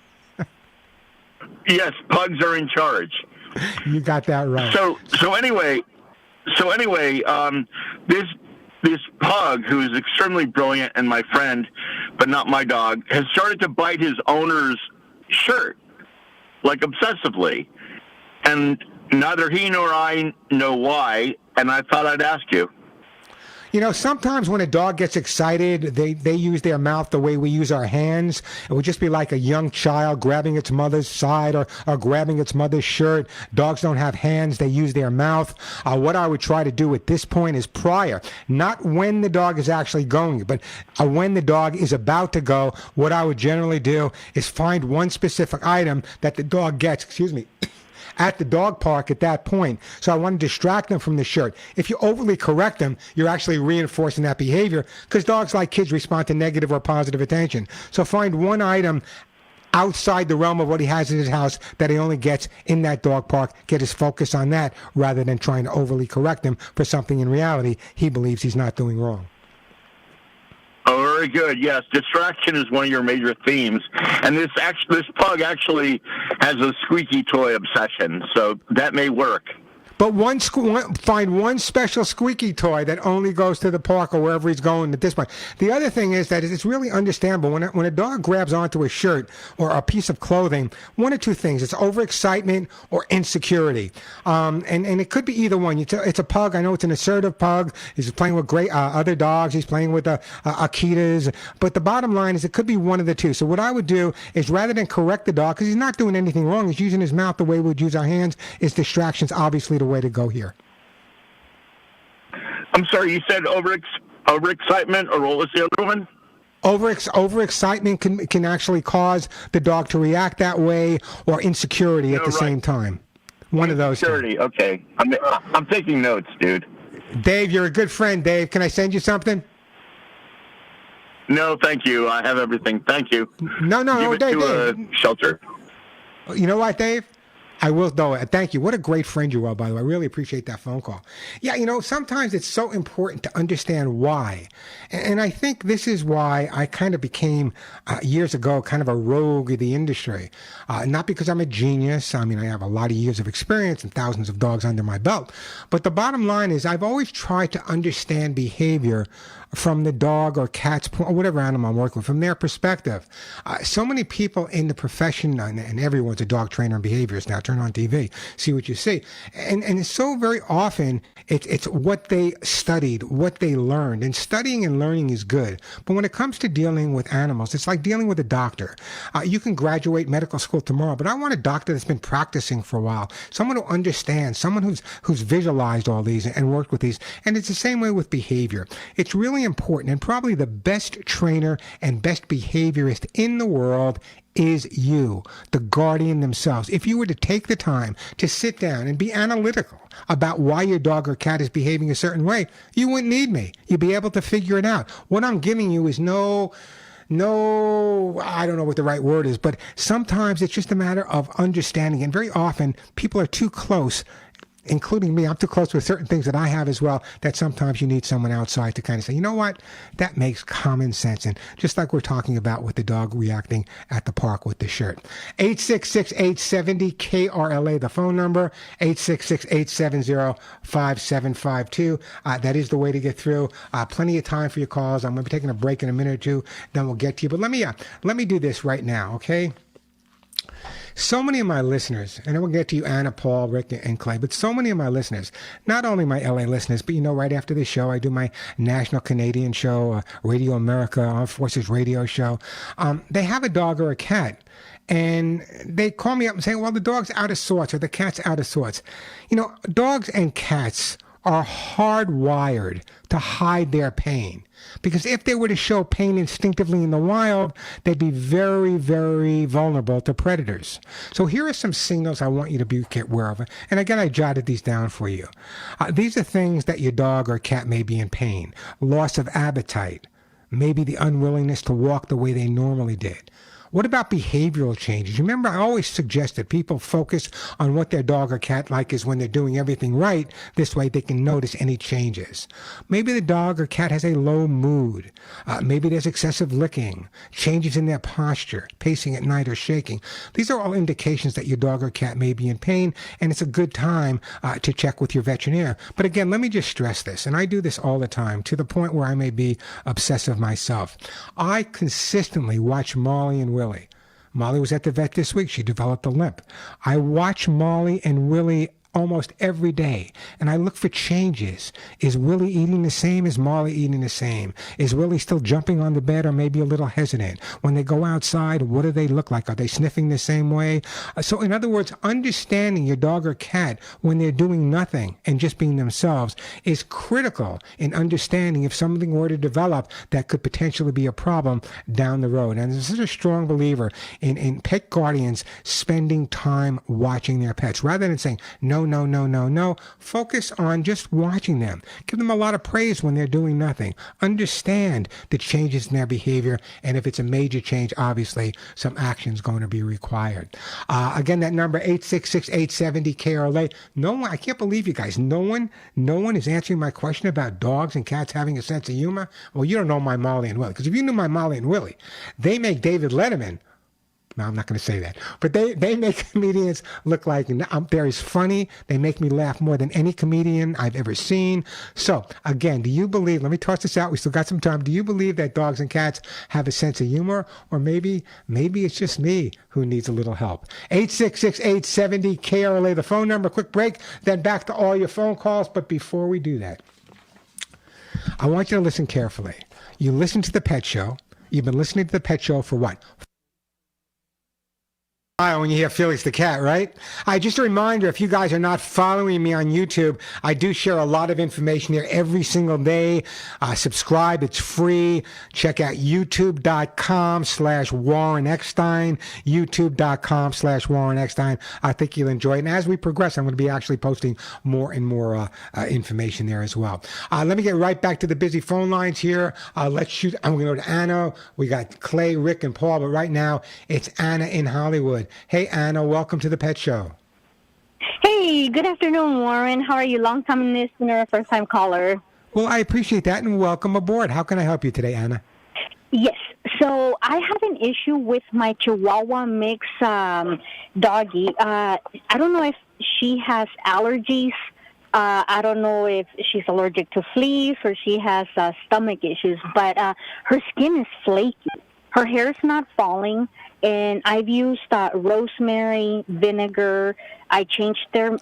Yes, pugs are in charge. You got that right. So anyway, this pug, who is extremely brilliant and my friend, but not my dog, has started to bite his owner's shirt, like obsessively, and neither he nor I know why. And I thought I'd ask you. You know, sometimes when a dog gets excited, they use their mouth the way we use our hands. It would just be like a young child grabbing its mother's side or grabbing its mother's shirt. Dogs don't have hands. They use their mouth. What I would try to do at this point is prior, not when the dog is actually going, but when the dog is about to go, what I would generally do is find one specific item that the dog gets, at the dog park at that point. So I want to distract them from the shirt. If you overly correct them, you're actually reinforcing that behavior, because dogs, like kids, respond to negative or positive attention. So find one item outside the realm of what he has in his house that he only gets in that dog park. Get his focus on that rather than trying to overly correct him for something in reality he believes he's not doing wrong. Oh, very good. Yes, distraction is one of your major themes, and this pug actually has a squeaky toy obsession, so that may work. But find one special squeaky toy that only goes to the park or wherever he's going at this point. The other thing is that it's really understandable when a dog grabs onto a shirt or a piece of clothing, one or two things. It's overexcitement or insecurity. And it could be either one. It's a pug. I know it's an assertive pug. He's playing with great other dogs. He's playing with Akitas. But the bottom line is it could be one of the two. So what I would do is, rather than correct the dog, because he's not doing anything wrong, he's using his mouth the way we would use our hands, is distractions obviously the way to go here. I'm sorry, you said overexcitement, or what was the other one? Overexcitement can actually cause the dog to react that way, or insecurity at the same time. One of those. Insecurity, okay. I'm taking notes, dude. Dave, you're a good friend, Dave. Can I send you something? No, thank you. I have everything. Thank you. No, Give it Dave. to a shelter. You know what, Dave? I will, though. Thank you. What a great friend you are, by the way. I really appreciate that phone call. Yeah, sometimes it's so important to understand why. And I think this is why I kind of became, years ago, kind of a rogue of the industry. Not because I'm a genius. I mean, I have a lot of years of experience and thousands of dogs under my belt. But the bottom line is I've always tried to understand behavior from the dog or cat's or whatever animal I'm working with, from their perspective. So many people in the profession, and everyone's a dog trainer and behaviorist now, turn on TV, see what you see. And so very often it's what they studied, what they learned. And studying and learning is good. But when it comes to dealing with animals, it's like dealing with a doctor. You can graduate medical school tomorrow, but I want a doctor that's been practicing for a while, someone who understands, someone who's visualized all these and worked with these. And it's the same way with behavior. It's really important, and probably the best trainer and best behaviorist in the world is you, the guardian themselves. If you were to take the time to sit down and be analytical about why your dog or cat is behaving a certain way, you wouldn't need me. You'd be able to figure it out. What I'm giving you is no, I don't know what the right word is, but sometimes it's just a matter of understanding. And very often people are too close, including me. I'm too close with certain things that I have as well, that sometimes you need someone outside to kind of say, you know what, that makes common sense. And just like we're talking about with the dog reacting at the park with the shirt. 866-870-KRLA, the phone number, 866-870-5752. That is the way to get through. Plenty of time for your calls. I'm going to be taking a break in a minute or two, then we'll get to you. But let me do this right now, okay? So many of my listeners, and I will get to you, Anna, Paul, Rick, and Clay, but so many of my listeners, not only my LA listeners, but right after this show, I do my national Canadian show, Radio America, Armed Forces radio show. They have a dog or a cat, and they call me up and say, well, the dog's out of sorts or the cat's out of sorts. Dogs and cats are hardwired to hide their pain. Because if they were to show pain instinctively in the wild, they'd be very, very vulnerable to predators. So here are some signals I want you to be aware of. And again, I jotted these down for you. These are things that your dog or cat may be in pain. Loss of appetite. Maybe the unwillingness to walk the way they normally did. What about behavioral changes? Remember, I always suggest that people focus on what their dog or cat like is when they're doing everything right. This way they can notice any changes. Maybe the dog or cat has a low mood. Maybe there's excessive licking, changes in their posture, pacing at night or shaking. These are all indications that your dog or cat may be in pain, and it's a good time to check with your veterinarian. But again, let me just stress this, and I do this all the time to the point where I may be obsessive myself. I consistently watch Molly and Willie. Molly was at the vet this week. She developed a limp. I watch Molly and Willie almost every day, and I look for changes. Is Willie eating the same? Is Molly eating the same? Is Willie still jumping on the bed or maybe a little hesitant? When they go outside, what do they look like? Are they sniffing the same way? So in other words, understanding your dog or cat when they're doing nothing and just being themselves is critical in understanding if something were to develop that could potentially be a problem down the road. And I'm such a strong believer in pet guardians spending time watching their pets rather than saying, no, focus on just watching them. Give them a lot of praise when they're doing nothing. Understand the changes in their behavior, and if it's a major change, obviously some action is going to be required. Again, that number 866-870-KRLA. No one, I can't believe you guys. No one is answering my question about dogs and cats having a sense of humor. Well, you don't know my Molly and Willie, because if you knew my Molly and Willie, they make David Letterman. No, I'm not going to say that. But they make comedians look like they're as funny. They make me laugh more than any comedian I've ever seen. So, again, do you believe, let me toss this out. We still got some time. Do you believe that dogs and cats have a sense of humor? Or maybe it's just me who needs a little help. 866-870-KRLA, the phone number. Quick break, then back to all your phone calls. But before we do that, I want you to listen carefully. You listen to The Pet Show. You've been listening to The Pet Show for what? When you hear Felix the cat, right? Just a reminder, if you guys are not following me on YouTube, I do share a lot of information there every single day. Subscribe, it's free. Check out youtube.com/Warren Eckstein, youtube.com/Warren Eckstein. I think you'll enjoy it. And as we progress, I'm going to be actually posting more and more information there as well. Let me get right back to the busy phone lines here. Let's shoot. I'm going to go to Anna. We got Clay, Rick, and Paul, but right now it's Anna in Hollywood. Hey, Anna, welcome to the Pet Show. Hey, good afternoon, Warren. How are you? Long-time listener, first-time caller. Well, I appreciate that, and welcome aboard. How can I help you today, Anna? Yes. So I have an issue with my Chihuahua mix doggy. I don't know if she has allergies. I don't know if she's allergic to fleas or she has stomach issues, but her skin is flaky. Her hair's not falling, and I've used rosemary, vinegar. I changed their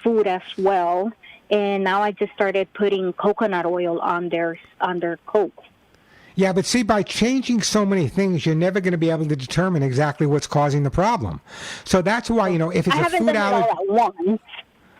food as well, and now I just started putting coconut oil on their coat. Yeah, but see, by changing so many things, you're never going to be able to determine exactly what's causing the problem. So that's why, if it's a food allergy.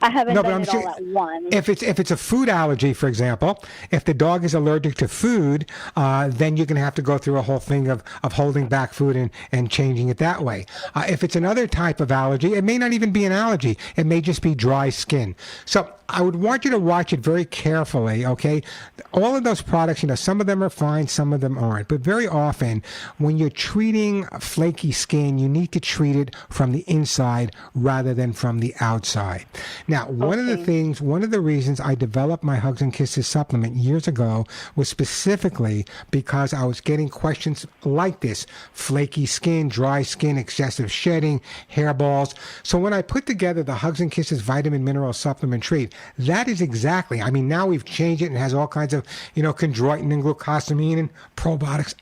I haven't done it all at once. If it's a food allergy, for example, if the dog is allergic to food, then you're going to have to go through a whole thing of holding back food and changing it that way. If it's another type of allergy, it may not even be an allergy. It may just be dry skin. So I would want you to watch it very carefully, okay? All of those products, some of them are fine, some of them aren't. But very often, when you're treating flaky skin, you need to treat it from the inside rather than from the outside. Now, one of the reasons I developed my Hugs and Kisses supplement years ago was specifically because I was getting questions like this: flaky skin, dry skin, excessive shedding, hairballs. So when I put together the Hugs and Kisses vitamin mineral supplement treat, that is exactly, now we've changed it and has all kinds of, chondroitin and glucosamine and probiotics,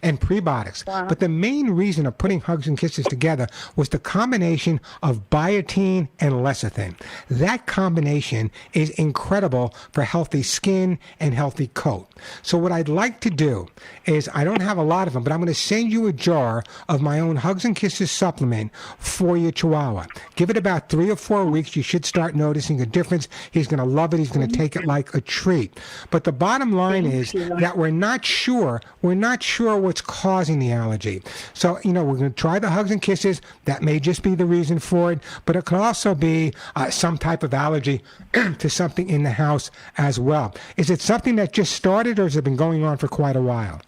and prebiotics. Wow. But the main reason of putting Hugs and Kisses together was the combination of biotin and lecithin. That combination is incredible for healthy skin and healthy coat. So what I'd like to do is, I don't have a lot of them, but I'm going to send you a jar of my own Hugs and Kisses supplement for your Chihuahua. Give it about 3 or 4 weeks. You should start noticing a difference. He's going to love it. He's going to take it like a treat. But the bottom line is that we're not sure what's causing the allergy. So, we're going to try the Hugs and Kisses. That may just be the reason for it, but it could also be some type of allergy to something in the house as well. Is it something that just started, or has it been going on for quite a while?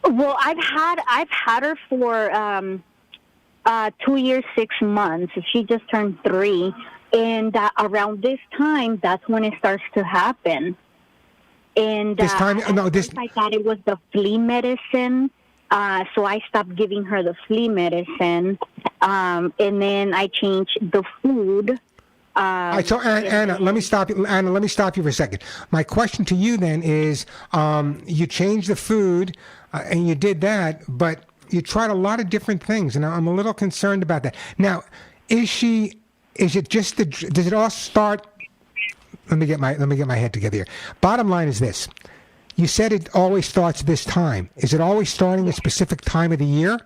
Well, I've had her for 2 years, 6 months. She just turned 3. And around this time, that's when it starts to happen. And I thought it was the flea medicine. So I stopped giving her the flea medicine. And then I changed the food. All right, so Anna, let me stop you. Anna, let me stop you for a second. My question to you then is, you changed the food, and you did that, but you tried a lot of different things, and I'm a little concerned about that. Now, does it all start? Let me get my head together here. Bottom line is this: you said it always starts this time. Is it always starting a specific time of the year?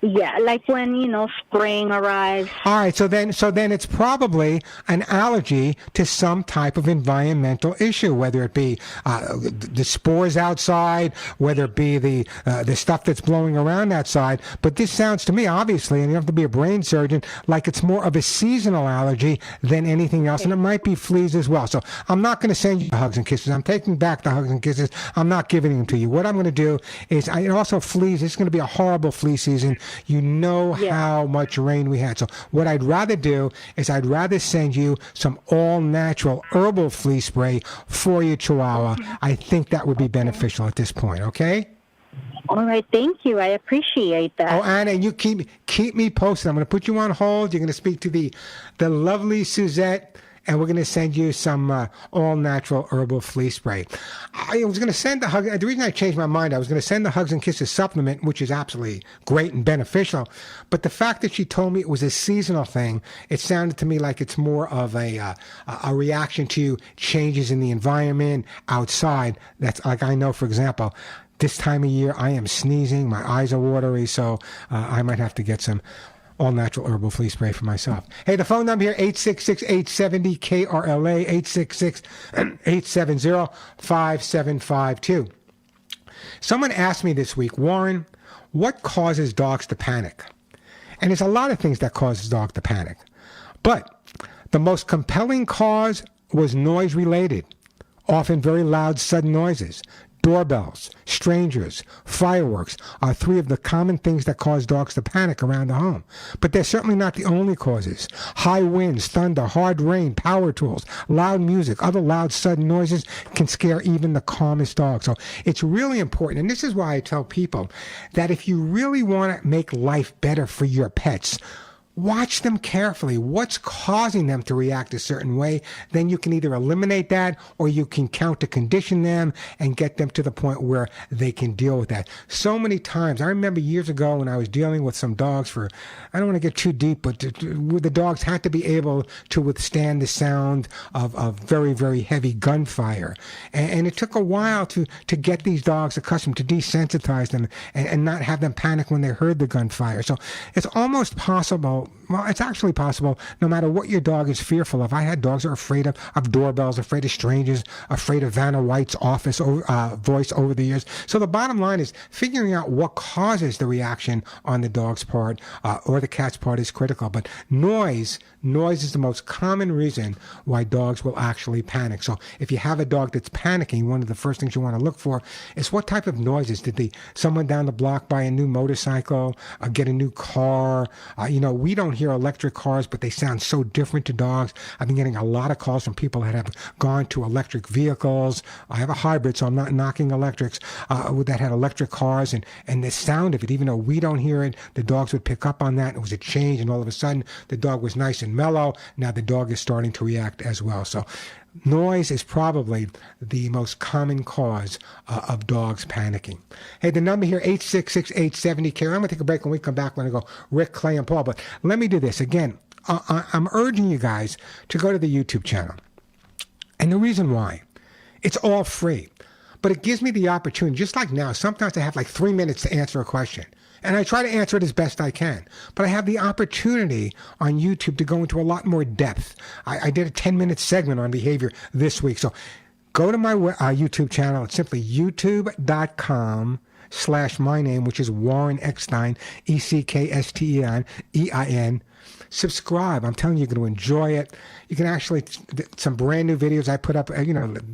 Yeah, like when, spring arrives. All right, so then it's probably an allergy to some type of environmental issue, whether it be the spores outside, whether it be the stuff that's blowing around outside. But this sounds to me, obviously, and you have to be a brain surgeon, like it's more of a seasonal allergy than anything else, and it might be fleas as well. So I'm not going to send you the Hugs and Kisses. I'm taking back the Hugs and Kisses. I'm not giving them to you. What I'm going to do is, also fleas, it's going to be a horrible flea season. How much rain we had. So what I'd rather do is I'd rather send you some all-natural herbal flea spray for your Chihuahua. I think that would be beneficial at this point, okay? All right, thank you. I appreciate that. Oh, Anna, you keep me posted. I'm going to put you on hold. You're going to speak to the lovely Suzette, and we're going to send you some all-natural herbal flea spray. I was going to send the reason I changed my mind, I was going to send the Hugs and Kisses supplement, which is absolutely great and beneficial, but the fact that she told me it was a seasonal thing, it sounded to me like it's more of a reaction to changes in the environment outside. That's like, I know, for example, this time of year I am sneezing, my eyes are watery, so I might have to get some all-natural herbal flea spray for myself. Hey, the phone number here, 866-870-KRLA, 866-870-5752. Someone asked me this week, Warren, what causes dogs to panic? And there's a lot of things that causes dogs to panic. But the most compelling cause was noise-related, often very loud, sudden noises. Doorbells, strangers, fireworks are three of the common things that cause dogs to panic around the home. But they're certainly not the only causes. High winds, thunder, hard rain, power tools, loud music, other loud sudden noises can scare even the calmest dog. So it's really important, and this is why I tell people that if you really want to make life better for your pets, watch them carefully. What's causing them to react a certain way? Then you can either eliminate that or you can counter-condition them and get them to the point where they can deal with that. So many times, I remember years ago when I was dealing with some dogs for, I don't want to get too deep, but the dogs had to be able to withstand the sound of very, very heavy gunfire. And it took a while to get these dogs accustomed, to desensitize them and not have them panic when they heard the gunfire. So it's almost possible. Well, it's actually possible no matter what your dog is fearful of. I had dogs that are afraid of doorbells, afraid of strangers, afraid of Vanna White's office voice over the years. So the bottom line is figuring out what causes the reaction on the dog's part or the cat's part is critical. But noise is the most common reason why dogs will actually panic. So if you have a dog that's panicking, one of the first things you want to look for is what type of noises. Did someone down the block buy a new motorcycle, get a new car? We don't hear electric cars, but they sound so different to dogs. I've been getting a lot of calls from people that have gone to electric vehicles. I have a hybrid, so I'm not knocking electrics, that had electric cars, and the sound of it, even though we don't hear it, the dogs would pick up on that. It was a change, and all of a sudden, the dog was nice and mellow. Now the dog is starting to react as well. So noise is probably the most common cause of dogs panicking. Hey, the number here, 866-870-CARE. I'm going to take a break. When we come back, we're going to go Rick, Clay, and Paul. But let me do this. Again, I'm urging you guys to go to the YouTube channel. And the reason why, it's all free. But it gives me the opportunity, just like now, sometimes I have like 3 minutes to answer a question. And I try to answer it as best I can. But I have the opportunity on YouTube to go into a lot more depth. I did a 10-minute segment on behavior this week. So go to my YouTube channel. It's simply youtube.com/my name, which is Warren Eckstein, Eckstein. Subscribe. I'm telling you, you're going to enjoy it. You can actually, some brand new videos I put up,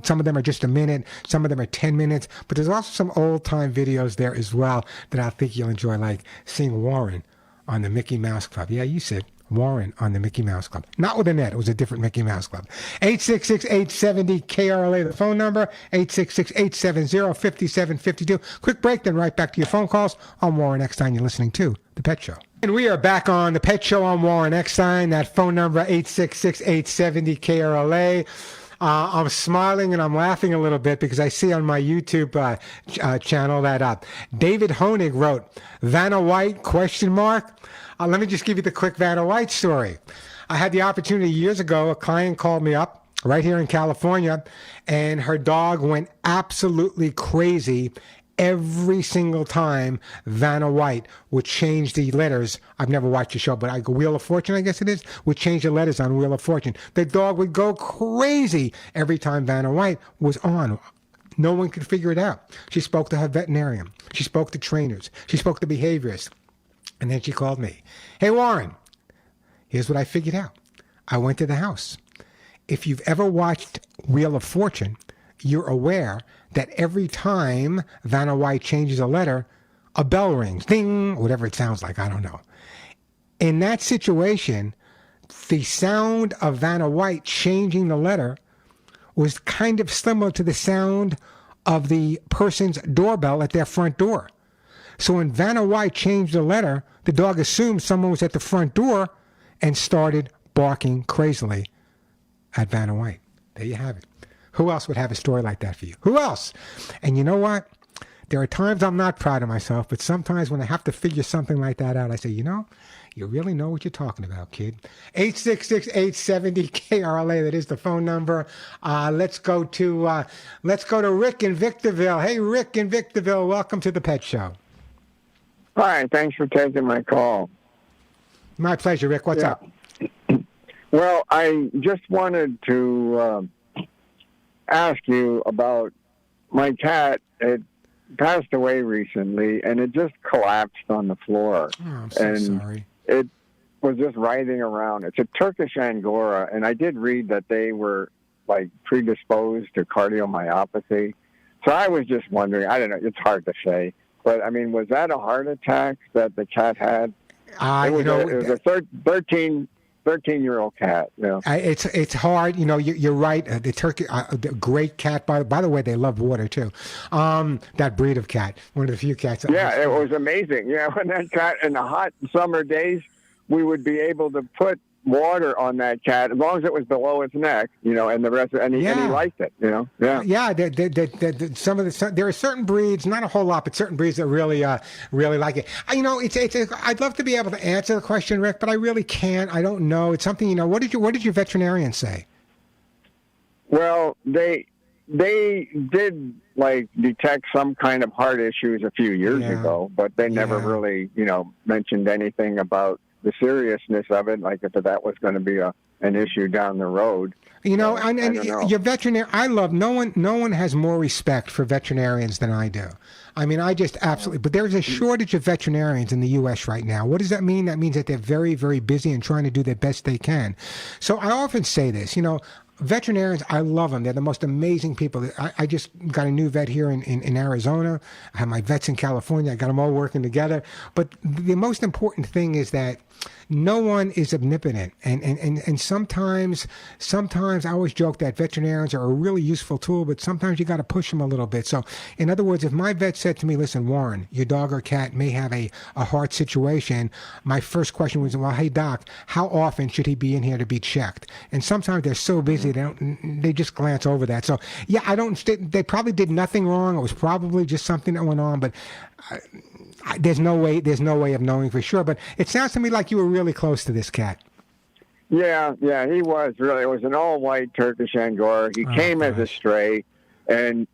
some of them are just a minute, some of them are 10 minutes, but there's also some old time videos there as well that I think you'll enjoy, like seeing Warren on the Mickey Mouse Club. Yeah, you said Warren on the Mickey Mouse Club. Not with a net, it was a different Mickey Mouse Club. 866-870-KRLA, the phone number, 866-870-5752. Quick break, then right back to your phone calls. I'm Warren Eckstein. You're listening to The Pet Show. And we are back on The Pet Show. I'm Warren Eckstein. That phone number, 866-870-KRLA. I'm smiling and I'm laughing a little bit because I see on my YouTube channel that David Honig wrote, Vanna White, ? Let me just give you the quick Vanna White story. I had the opportunity years ago, a client called me up right here in California, and her dog went absolutely crazy every single time Vanna White would change the letters. I've never watched the show, but Wheel of Fortune, I guess it is, would change the letters on Wheel of Fortune. The dog would go crazy every time Vanna White was on. No one could figure it out. She spoke to her veterinarian. She spoke to trainers. She spoke to behaviorists. And then she called me. Hey, Warren, here's what I figured out. I went to the house. If you've ever watched Wheel of Fortune, you're aware that every time Vanna White changes a letter, a bell rings, ding, whatever it sounds like, I don't know. In that situation, the sound of Vanna White changing the letter was kind of similar to the sound of the person's doorbell at their front door. So when Vanna White changed the letter, the dog assumed someone was at the front door and started barking crazily at Vanna White. There you have it. Who else would have a story like that for you? Who else? And you know what? There are times I'm not proud of myself, but sometimes when I have to figure something like that out, I say, you really know what you're talking about, kid. 866-870-KRLA, that is the phone number. Let's go to Rick in Victorville. Hey, Rick in Victorville, welcome to the Pet Show. Hi, thanks for taking my call. My pleasure, Rick. What's up? Well, I just wanted to ask you about my cat. It passed away recently, and it just collapsed on the floor. Oh, I'm so sorry. It was just writhing around. It's a Turkish Angora, and I did read that they were predisposed to cardiomyopathy. So I was just wondering, I don't know, it's hard to say, but I mean, was that a heart attack that the cat had? It was a 13-year-old cat. It's hard. You're right. The turkey, the great cat. By the way, they love water too. That breed of cat, one of the few cats. Yeah, it was amazing. Yeah, when that cat in the hot summer days, we would be able to put water on that cat as long as it was below its neck, and the rest, and he liked it, Yeah. Yeah, there are certain breeds, not a whole lot, but certain breeds that really like it. I'd love to be able to answer the question, Rick, but I really can't. I don't know. It's something. What did your veterinarian say? Well, they did detect some kind of heart issues a few years ago, but they never really, mentioned anything about the seriousness of it, like if that was going to be an issue down the road. And your veterinarian, no one has more respect for veterinarians than I do. I mean, I just absolutely, but there's a shortage of veterinarians in the U.S. right now. What does that mean? That means that they're very, very busy and trying to do the best they can. So I often say this, veterinarians, I love them. They're the most amazing people. I just got a new vet here in Arizona. I have my vets in California. I got them all working together. But the most important thing is that no one is omnipotent. And sometimes I always joke that veterinarians are a really useful tool, but sometimes you got to push them a little bit. So in other words, if my vet said to me, listen, Warren, your dog or cat may have a heart situation, my first question was, well, hey, doc, how often should he be in here to be checked? And sometimes they're so busy, they just glance over that. So yeah, they probably did nothing wrong. It was probably just something that went on, but there's no way of knowing for sure. But it sounds to me like you were really close to this cat. Yeah, he was really. It was an all-white Turkish Angora. He came as a stray, and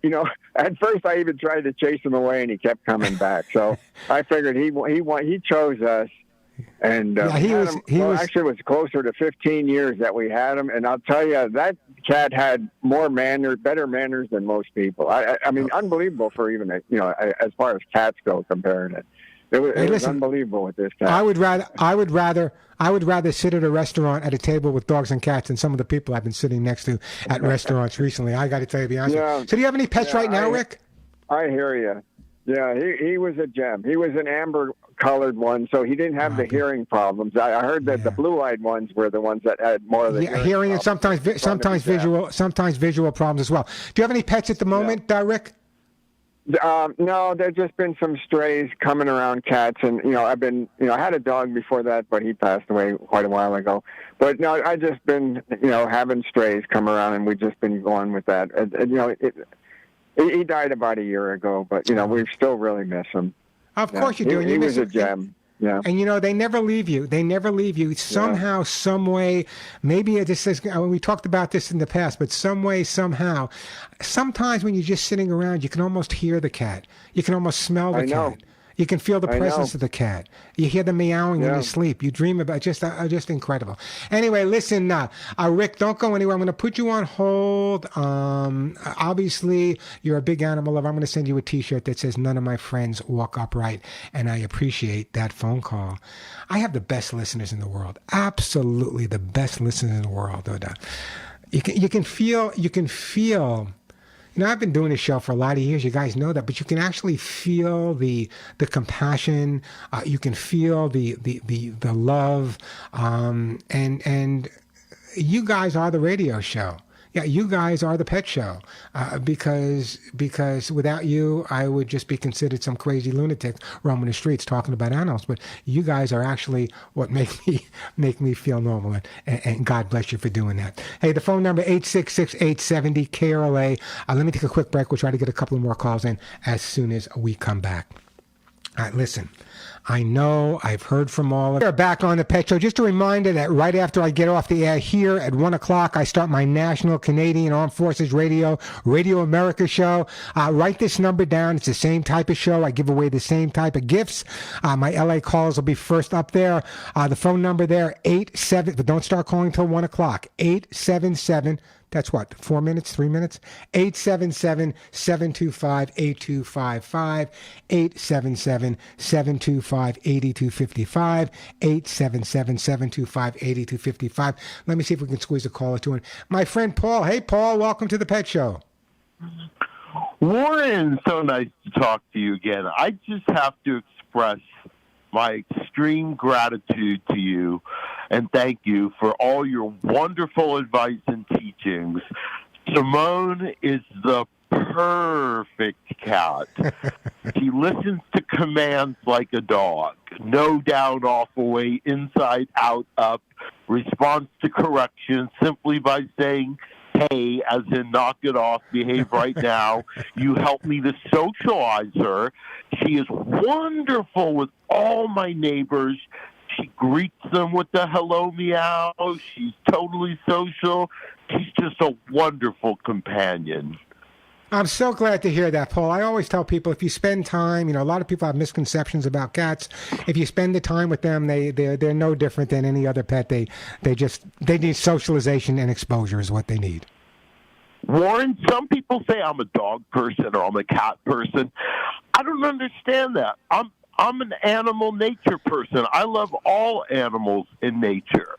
at first I even tried to chase him away, and he kept coming back. So I figured he chose us. And actually, it was closer to 15 years that we had him. And I'll tell you, that cat had better manners than most people. I mean, unbelievable for even, as far as cats go, comparing it. It was unbelievable with this cat. I would rather sit at a restaurant at a table with dogs and cats than some of the people I've been sitting next to at restaurants recently. I got to tell you, to be honest. Yeah. So do you have any pets right now, Rick? I hear you. Yeah, he was a gem. He was an amber-colored one, so he didn't have the hearing problems. I heard that the blue-eyed ones were the ones that had more of the hearing and sometimes visual problems as well. Do you have any pets at the moment, Rick? No, there's just been some strays coming around cats, and I've been, I had a dog before that, but he passed away quite a while ago. But no, I just been, having strays come around, and we've just been going with that. He died about a year ago, but we still really miss him. Of course you do. He was a gem. Yeah. And they never leave you. They never leave you. Somehow, some way, maybe we talked about this in the past, but some way, somehow, sometimes when you're just sitting around, you can almost hear the cat. You can almost smell the cat. You can feel the presence of the cat. You hear the meowing in your sleep. You dream about just incredible. Anyway, listen, Rick, don't go anywhere. I'm going to put you on hold. Obviously, you're a big animal lover. I'm going to send you a T-shirt that says "None of my friends walk upright," and I appreciate that phone call. I have the best listeners in the world. Absolutely, the best listeners in the world. You can feel. I've been doing this show for a lot of years. You guys know that, but you can actually feel the compassion. You can feel the love, and you guys are the radio show. Yeah, you guys are the pet show, because without you, I would just be considered some crazy lunatic roaming the streets talking about animals. But you guys are actually what make me feel normal, and God bless you for doing that. Hey, the phone number 866-870-KRLA. Let me take a quick break. We'll try to get a couple more calls in as soon as we come back. All right, listen. I know I've heard from all of you. We're back on the Pet Show. Just a reminder that right after I get off the air here at 1 o'clock, I start my National Canadian Armed Forces Radio America show. Write this number down. It's the same type of show. I give away the same type of gifts. My LA calls will be first up there. The phone number there, but don't start calling till 1 o'clock. 877. That's what, 4 minutes, 3 minutes? 877-725-8255, 877-725-8255, 877-725-8255. Let me see if we can squeeze a call or two in. My friend Paul. Hey, Paul, welcome to the Pet Show. Warren, so nice to talk to you again. I just have to express my extreme gratitude to you and thank you for all your wonderful advice and teachings. Simone is the perfect cat. She listens to commands like a dog. No down, off, away, inside, out, up. Responds to correction simply by saying, hey, as in knock it off, behave right now. You help me to socialize her. She is wonderful with all my neighbors. She greets them with the hello meow. She's totally social. She's just a wonderful companion. I'm so glad to hear that, Paul. I always tell people if you spend time, a lot of people have misconceptions about cats. If you spend the time with them, they're no different than any other pet. They need socialization and exposure is what they need. Warren, some people say I'm a dog person or I'm a cat person. I don't understand that. I'm an animal nature person. I love all animals in nature.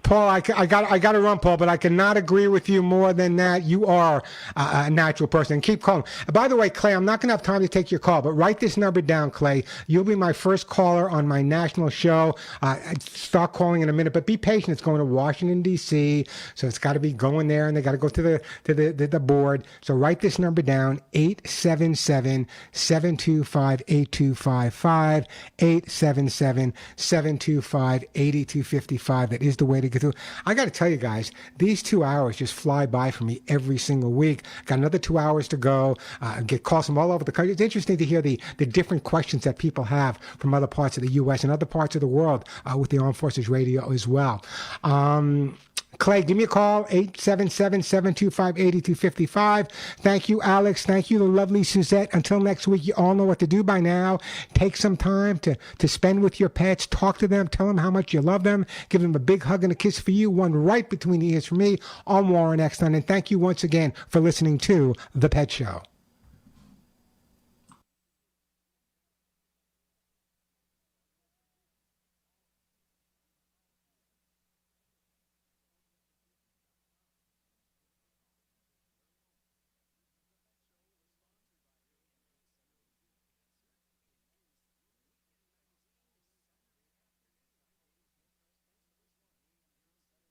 Paul, I got to run, Paul, but I cannot agree with you more than that. You are a natural person. And keep calling. By the way, Clay, I'm not going to have time to take your call, but write this number down, Clay. You'll be my first caller on my national show. Start calling in a minute, but be patient. It's going to Washington, D.C., so it's got to be going there, and they got to go to the board. So write this number down, 877-725-8255, 877-725-8255. That is the way to get through. I got to tell you guys, these 2 hours just fly by for me every single week. Got another 2 hours to go. Get calls from all over the country. It's interesting to hear the different questions that people have from other parts of the U.S. and other parts of the world with the Armed Forces Radio as well. Clay, give me a call, 877-725-8255. Thank you, Alex. Thank you, the lovely Suzette. Until next week, you all know what to do by now. Take some time to spend with your pets. Talk to them. Tell them how much you love them. Give them a big hug and a kiss for you, one right between the ears for me. I'm Warren Eckstein, and thank you once again for listening to The Pet Show.